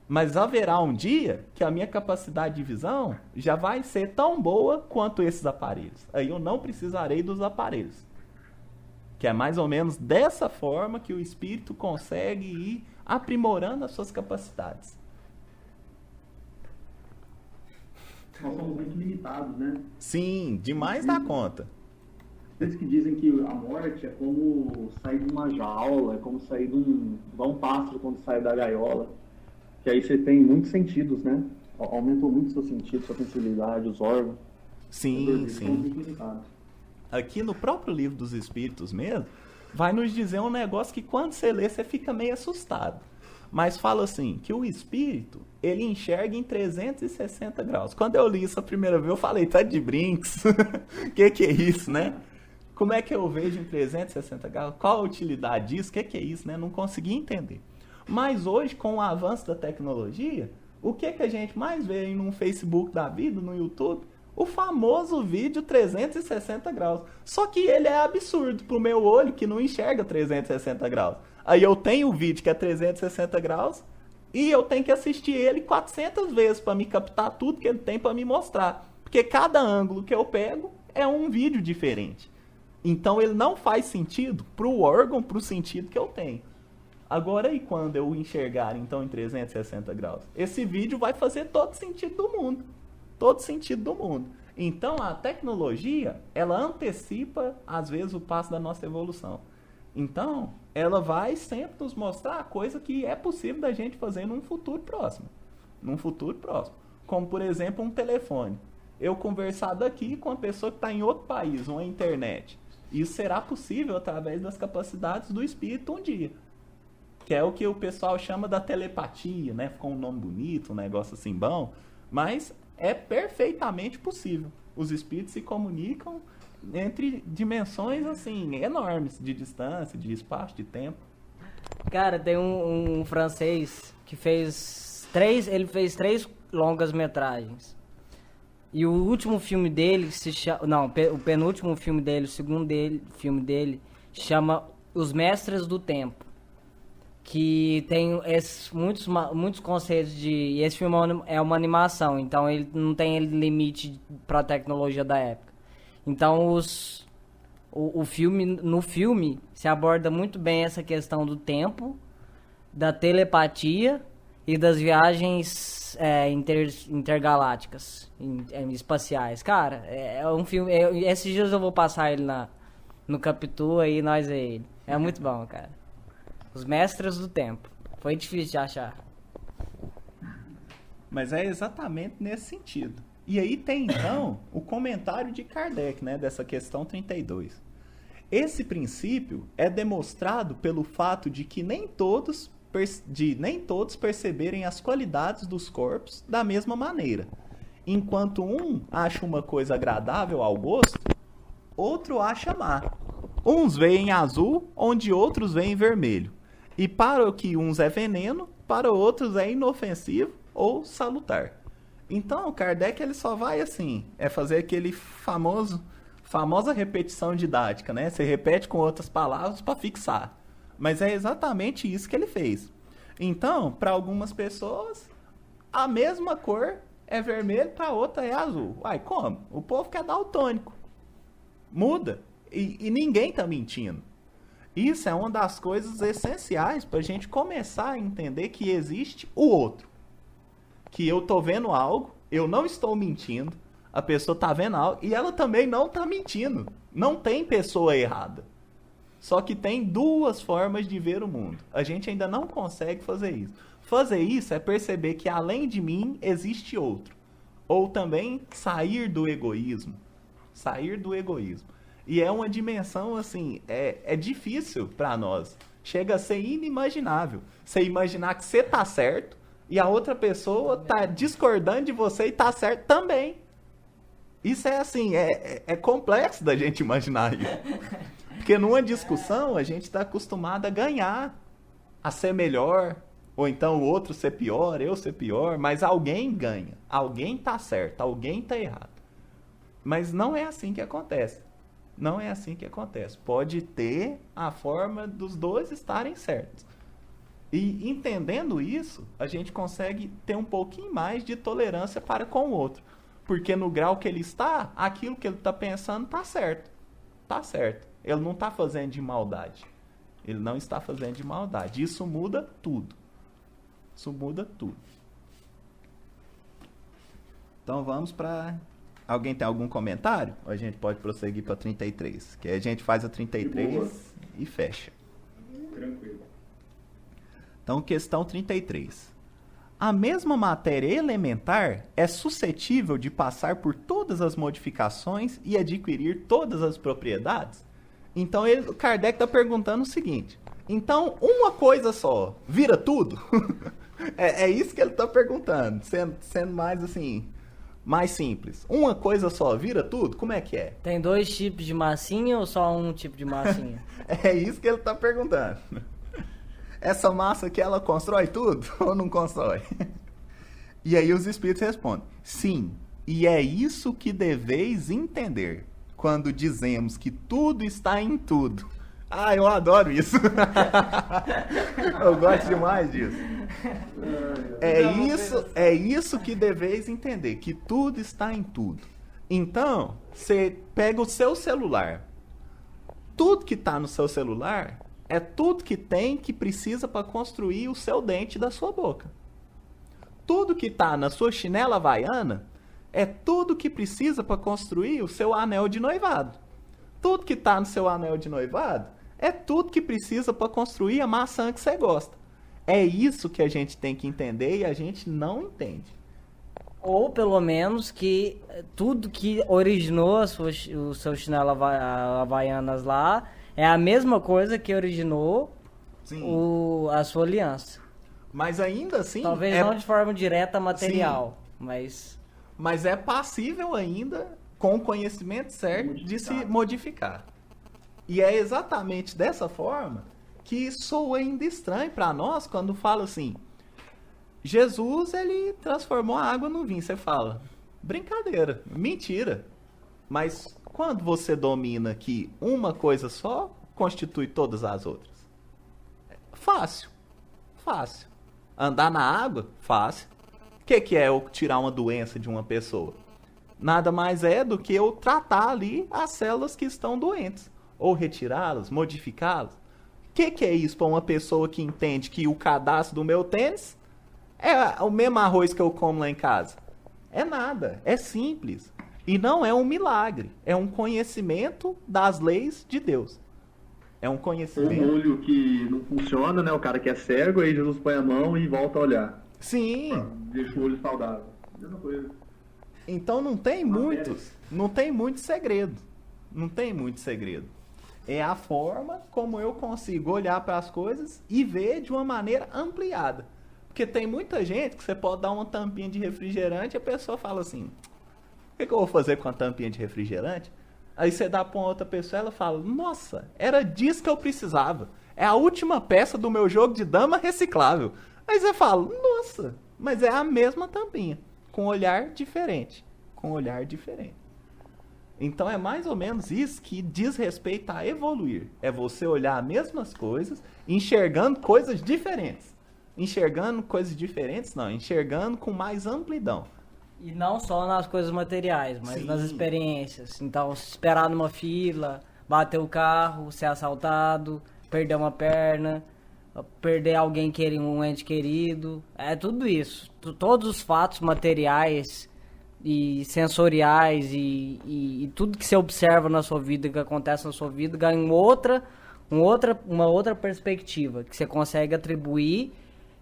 Mas haverá um dia que a minha capacidade de visão já vai ser tão boa quanto esses aparelhos. Aí eu não precisarei dos aparelhos. Que é mais ou menos dessa forma que o espírito consegue ir aprimorando as suas capacidades. Nós somos muito limitados, né? Sim, demais da conta. Eles que dizem que a morte é como sair de uma jaula, é como sair de igual um pássaro quando sai da gaiola. Que aí você tem muitos sentidos, né? Aumentou muito seu sentido, sua sensibilidade, os órgãos. Sim, sim. Aqui no próprio livro dos Espíritos mesmo, vai nos dizer um negócio que quando você lê, você fica meio assustado. Mas fala assim, que o espírito, ele enxerga em 360 graus. Quando eu li isso a primeira vez, eu falei, tá de brinks? Que é isso, né? Como é que eu vejo em 360 graus? Qual a utilidade disso? Que é isso, né? Não consegui entender. Mas hoje, com o avanço da tecnologia, o que a gente mais vê aí no Facebook da vida, no YouTube? O famoso vídeo 360 graus. Só que ele é absurdo pro meu olho, que não enxerga 360 graus. Aí eu tenho o vídeo que é 360 graus e eu tenho que assistir ele 400 vezes para me captar tudo que ele tem para me mostrar. Porque cada ângulo que eu pego é um vídeo diferente. Então ele não faz sentido pro órgão, pro sentido que eu tenho. Agora, e quando eu enxergar, então, em 360 graus? Esse vídeo vai fazer todo sentido do mundo. Todo sentido do mundo. Então, a tecnologia, ela antecipa, às vezes, o passo da nossa evolução. Então, ela vai sempre nos mostrar a coisa que é possível da gente fazer num futuro próximo. Num futuro próximo. Como, por exemplo, um telefone. Eu conversar daqui com uma pessoa que está em outro país, uma internet. Isso será possível através das capacidades do espírito um dia. Que é o que o pessoal chama da telepatia, né? Ficou um nome bonito, um negócio assim bom. Mas é perfeitamente possível. Os espíritos se comunicam entre dimensões assim enormes de distância, de espaço, de tempo. Cara, tem um francês que fez três longas metragens. E o último filme dele o penúltimo filme dele, o segundo filme dele chama Os Mestres do Tempo. Que tem muitos conceitos de... E esse filme é uma animação, então ele não tem limite para a tecnologia da época. Então no filme se aborda muito bem essa questão do tempo, da telepatia e das viagens intergalácticas, espaciais. Cara, é um filme... esses dias eu vou passar ele no Capitu aí nós vê ele. É muito bom, cara. Os Mestres do Tempo. Foi difícil de achar. Mas é exatamente nesse sentido. E aí tem, então, o comentário de Kardec, né, dessa questão 32. Esse princípio é demonstrado pelo fato de que nem todos perceberem as qualidades dos corpos da mesma maneira. Enquanto um acha uma coisa agradável ao gosto, outro acha má. Uns veem azul, onde outros veem vermelho. E para o que uns é veneno, para outros é inofensivo ou salutar. Então, Kardec ele só vai assim, fazer aquele famosa repetição didática, né? Você repete com outras palavras para fixar. Mas é exatamente isso que ele fez. Então, para algumas pessoas, a mesma cor é vermelho, para outra é azul. Uai, como? O povo quer daltônico. Muda. E ninguém está mentindo. Isso é uma das coisas essenciais para a gente começar a entender que existe o outro. Que eu tô vendo algo, eu não estou mentindo, a pessoa tá vendo algo e ela também não tá mentindo. Não tem pessoa errada. Só que tem duas formas de ver o mundo. A gente ainda não consegue fazer isso. Fazer isso é perceber que além de mim existe outro. Ou também sair do egoísmo. Sair do egoísmo. E é uma dimensão, assim, é difícil para nós. Chega a ser inimaginável. Você imaginar que você tá certo e a outra pessoa tá discordando de você e tá certo também. Isso é assim, é complexo da gente imaginar isso. Porque numa discussão a gente está acostumado a ganhar, a ser melhor, ou então o outro ser pior, eu ser pior, mas alguém ganha, alguém tá certo, alguém tá errado. Mas não é assim que acontece. Não é assim que acontece. Pode ter a forma dos dois estarem certos. E entendendo isso, a gente consegue ter um pouquinho mais de tolerância para com o outro. Porque no grau que ele está, aquilo que ele está pensando está certo. Está certo. Ele não está fazendo de maldade. Ele não está fazendo de maldade. Isso muda tudo. Isso muda tudo. Então vamos para... Alguém tem algum comentário? Ou a gente pode prosseguir para 33? Que aí a gente faz a 33 e fecha. Tranquilo. Então, questão 33. A mesma matéria elementar é suscetível de passar por todas as modificações e adquirir todas as propriedades? Então, o Kardec está perguntando o seguinte. Então, uma coisa só vira tudo? é isso que ele está perguntando. Sendo mais assim... mais simples. Uma coisa só vira tudo? Como é que é? Tem dois tipos de massinha ou só um tipo de massinha? É isso que ele está perguntando. Essa massa aqui, ela constrói tudo ou não constrói? E aí os espíritos respondem, sim, e é isso que deveis entender quando dizemos que tudo está em tudo. Ah, eu adoro isso. Eu gosto demais disso. É isso que deveis entender, que tudo está em tudo. Então, você pega o seu celular. Tudo que está no seu celular é tudo que tem que precisa para construir o seu dente da sua boca. Tudo que está na sua chinela havaiana é tudo que precisa para construir o seu anel de noivado. Tudo que está no seu anel de noivado é tudo que precisa para construir a maçã que você gosta. É isso que a gente tem que entender e a gente não entende. Ou pelo menos que tudo que originou o seu chinelo havaianas lá é a mesma coisa que originou a sua aliança. Mas ainda assim... Talvez não de forma direta material, mas é passível ainda, com o conhecimento certo, de se modificar. E é exatamente dessa forma que soa ainda estranho para nós quando fala assim, Jesus, ele transformou a água no vinho. Você fala, brincadeira, mentira. Mas quando você domina que uma coisa só constitui todas as outras? Fácil. Andar na água? Fácil. O que é eu tirar uma doença de uma pessoa? Nada mais é do que eu tratar ali as células que estão doentes. Ou retirá-las, modificá-las. O que é isso para uma pessoa que entende que o cadastro do meu tênis é o mesmo arroz que eu como lá em casa? É nada, é simples. E não é um milagre, é um conhecimento das leis de Deus. É um conhecimento... Um olho que não funciona, né? O cara que é cego, aí Jesus põe a mão e volta a olhar. Sim. Deixa o olho saudável. Mesma coisa. Então não tem muito segredo. Não tem muito segredo. É a forma como eu consigo olhar para as coisas e ver de uma maneira ampliada. Porque tem muita gente que você pode dar uma tampinha de refrigerante e a pessoa fala assim, o que eu vou fazer com a tampinha de refrigerante? Aí você dá para uma outra pessoa e ela fala, nossa, era disso que eu precisava. É a última peça do meu jogo de dama reciclável. Aí você fala, nossa, mas é a mesma tampinha, com olhar diferente. Então é mais ou menos isso que diz respeito a evoluir. É você olhar as mesmas coisas, enxergando coisas diferentes. Enxergando com mais amplidão. E não só nas coisas materiais, mas nas experiências. Então, esperar numa fila, bater o carro, ser assaltado, perder uma perna, perder alguém um ente querido, é tudo isso. Todos os fatos materiais e sensoriais e tudo que você observa na sua vida, que acontece na sua vida, ganha uma outra perspectiva, que você consegue atribuir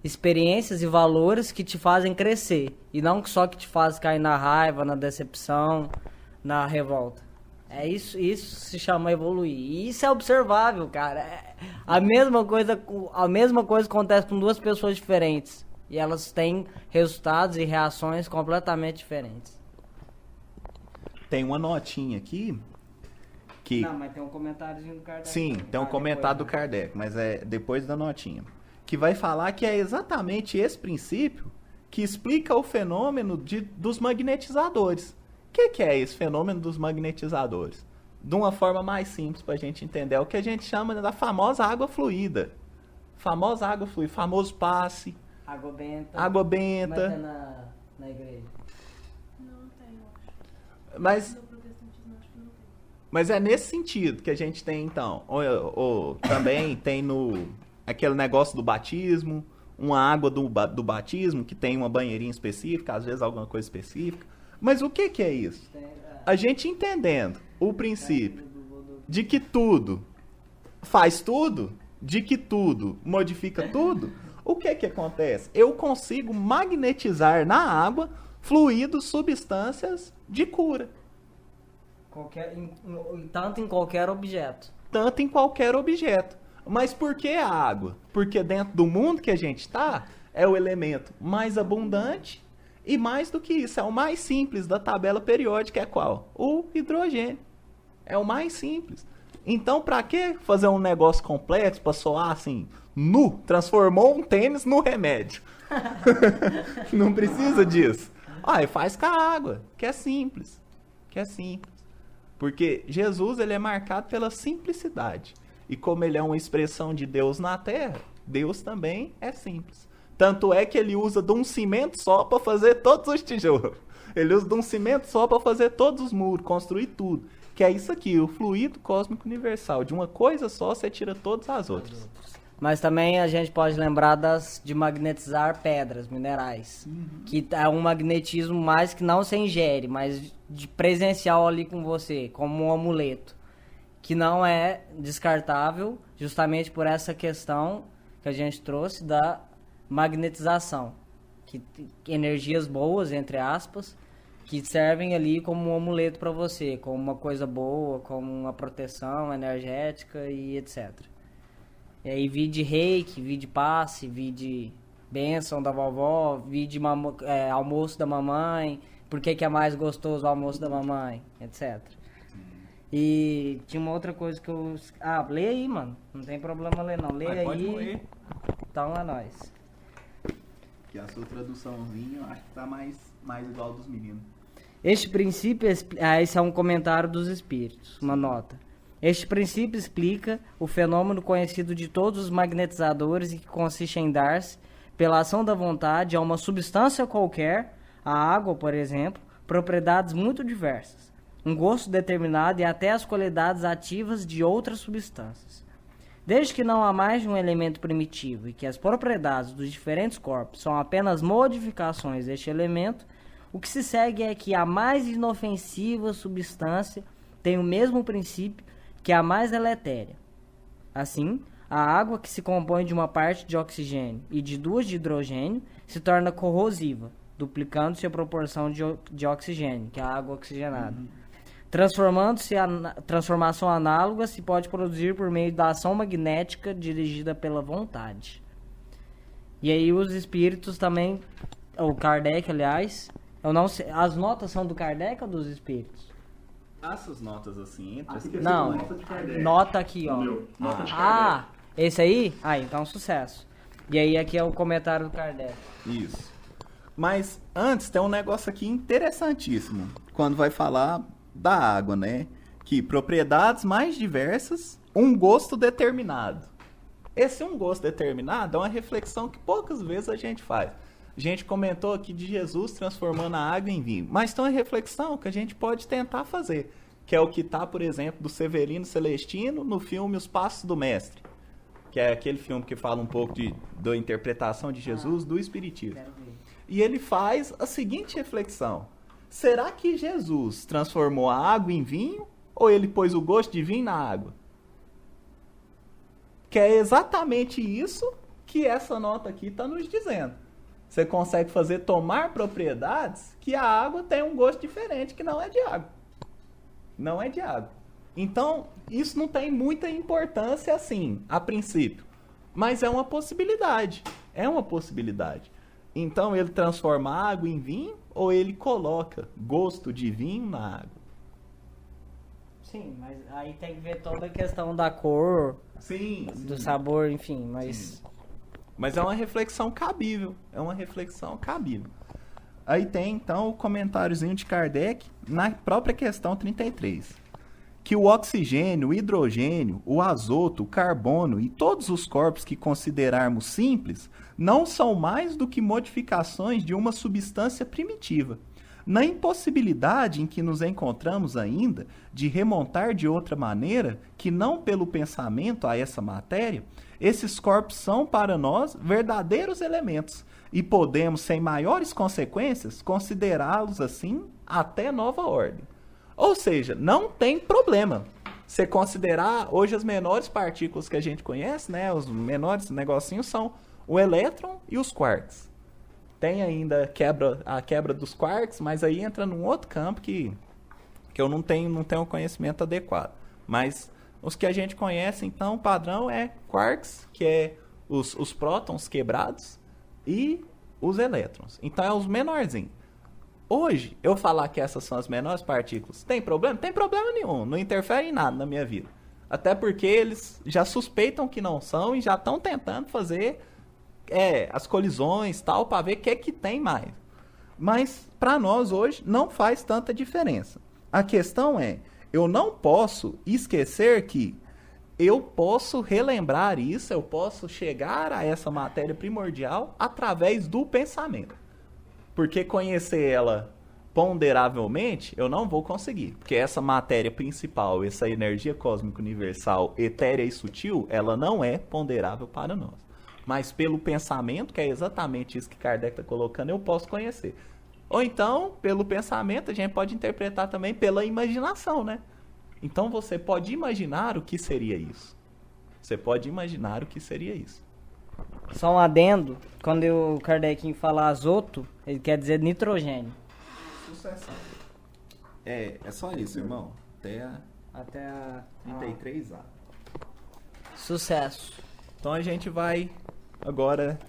experiências e valores que te fazem crescer, e não só que te fazem cair na raiva, na decepção, na revolta. É isso se chama evoluir. E isso é observável, cara. A mesma coisa acontece com duas pessoas diferentes. E elas têm resultados e reações completamente diferentes. Tem uma notinha aqui que... Não, mas tem um comentáriozinho do Kardec. Sim, tem um comentário do Kardec, mas é depois da notinha. Que vai falar que é exatamente esse princípio que explica o fenômeno dos magnetizadores. O que é esse fenômeno dos magnetizadores? De uma forma mais simples para a gente entender, é o que a gente chama da famosa água fluida. Famosa água fluida, famoso passe. Água benta. Água benta. Mas na igreja. Não tem, eu acho. Mas, mas é nesse sentido que a gente tem, então. Também tem aquele negócio do batismo, uma água do batismo, que tem uma banheirinha específica, às vezes alguma coisa específica. Mas o que é isso? A gente entendendo o princípio de que tudo faz tudo, de que tudo modifica tudo, o que acontece? Eu consigo magnetizar na água fluidos, substâncias de cura. Tanto em qualquer objeto. Tanto em qualquer objeto. Mas por que a água? Porque dentro do mundo que a gente está, é o elemento mais abundante e mais do que isso, é o mais simples da tabela periódica, é qual? O hidrogênio. É o mais simples. Então, para que fazer um negócio complexo para soar assim, nu? Transformou um tênis no remédio. Não precisa disso. Faz com a água, que é simples. Porque Jesus, ele é marcado pela simplicidade. E como ele é uma expressão de Deus na Terra, Deus também é simples. Tanto é que ele usa de um cimento só para fazer todos os tijolos. Ele usa de um cimento só para fazer todos os muros, construir tudo. Que é isso aqui, o fluido cósmico universal. De uma coisa só, você tira todas as outras. Mas também a gente pode lembrar de magnetizar pedras, minerais. Que é um magnetismo mais que não se ingere, mas de presencial ali com você, como um amuleto. Que não é descartável, justamente por essa questão que a gente trouxe da magnetização. Que energias boas, entre aspas, que servem ali como um amuleto para você, como uma coisa boa, como uma proteção energética e etc. E aí vi de reiki, vi de passe, vi de bênção da vovó, vi de almoço da mamãe, por que é mais gostoso o almoço da mamãe, etc. E tinha uma outra coisa que eu... lê aí, mano. Não tem problema ler, não. Lê aí. Pode ler. Então é nóis. Que a sua traduçãozinha, eu acho que tá mais igual dos meninos. Este princípio... esse é um comentário dos espíritos, uma nota. Este princípio explica o fenômeno conhecido de todos os magnetizadores e que consiste em dar-se, pela ação da vontade, a uma substância qualquer, a água, por exemplo, propriedades muito diversas, um gosto determinado e até as qualidades ativas de outras substâncias. Desde que não há mais de um elemento primitivo e que as propriedades dos diferentes corpos são apenas modificações deste elemento, o que se segue é que a mais inofensiva substância tem o mesmo princípio que a mais deletéria. Assim, a água, que se compõe de uma parte de oxigênio e de duas de hidrogênio, se torna corrosiva, duplicando-se a proporção de oxigênio, que é a água oxigenada. Transformação análoga se pode produzir por meio da ação magnética dirigida pela vontade. E aí os espíritos também, o Kardec, aliás, eu não sei, as notas são do Kardec ou dos espíritos? Essas notas assim, entre as Não, nota aqui, ó. Nota de Kardec. Esse aí? Então sucesso. E aí aqui é o comentário do Kardec. Isso. Mas antes tem um negócio aqui interessantíssimo, quando vai falar da água, né? Que propriedades mais diversas, um gosto determinado. Esse um gosto determinado é uma reflexão que poucas vezes a gente faz. A gente comentou aqui de Jesus transformando a água em vinho, mas tem uma reflexão que a gente pode tentar fazer, que é o que está, por exemplo, do Severino Celestino no filme Os Passos do Mestre. que é aquele filme que fala um pouco da interpretação de Jesus, do Espiritismo. Quero ver. E ele faz a seguinte reflexão: será que Jesus transformou a água em vinho ou ele pôs o gosto de vinho na água? Que é exatamente isso que essa nota aqui está nos dizendo. Você consegue fazer tomar propriedades que a água tem um gosto diferente, que não é de água. Não é de água. Então, isso não tem muita importância assim, a princípio. Mas é uma possibilidade. É uma possibilidade. Então, ele transforma a água em vinho ou ele coloca gosto de vinho na água? Sim, mas aí tem que ver toda a questão da cor, Sim. do sabor, enfim, mas... Sim. Mas é uma reflexão cabível. É uma reflexão cabível. Aí tem, então, o comentáriozinho de Kardec na própria questão 33. Que o oxigênio, o hidrogênio, o azoto, o carbono e todos os corpos que considerarmos simples não são mais do que modificações de uma substância primitiva. Na impossibilidade em que nos encontramos ainda de remontar de outra maneira que não pelo pensamento a essa matéria, esses corpos são para nós verdadeiros elementos e podemos, sem maiores consequências, considerá-los assim até nova ordem. Ou seja, não tem problema você considerar hoje as menores partículas que a gente conhece, né? Os menores negocinhos são o elétron e os quarks. Tem ainda a quebra dos quarks, mas aí entra num outro campo que eu não tenho um conhecimento adequado. Mas os que a gente conhece, então, o padrão é quarks, que é os prótons quebrados, e os elétrons. Então, é os menorzinhos. Hoje, eu falar que essas são as menores partículas, tem problema? Tem problema nenhum, não interfere em nada na minha vida. Até porque eles já suspeitam que não são e já estão tentando fazer as colisões tal, para ver o que é que tem mais. Mas, para nós hoje, não faz tanta diferença. A questão é, eu não posso esquecer que eu posso relembrar isso, eu posso chegar a essa matéria primordial através do pensamento. Porque conhecer ela ponderavelmente, eu não vou conseguir. Porque essa matéria principal, essa energia cósmica universal, etérea e sutil, ela não é ponderável para nós. Mas pelo pensamento, que é exatamente isso que Kardec está colocando, eu posso conhecer. Ou então, pelo pensamento, a gente pode interpretar também pela imaginação, né? Então você pode imaginar o que seria isso. Você pode imaginar o que seria isso. Só um adendo, quando o Kardec fala azoto, ele quer dizer nitrogênio. Sucessão. É só isso, irmão. Até a 33A. Sucesso. Então a gente vai agora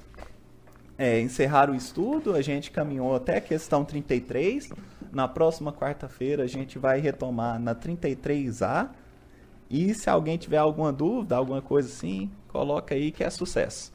encerrar o estudo. A gente caminhou até a questão 33. Na próxima quarta-feira a gente vai retomar na 33A. E se alguém tiver alguma dúvida, alguma coisa assim, coloca aí que é sucesso.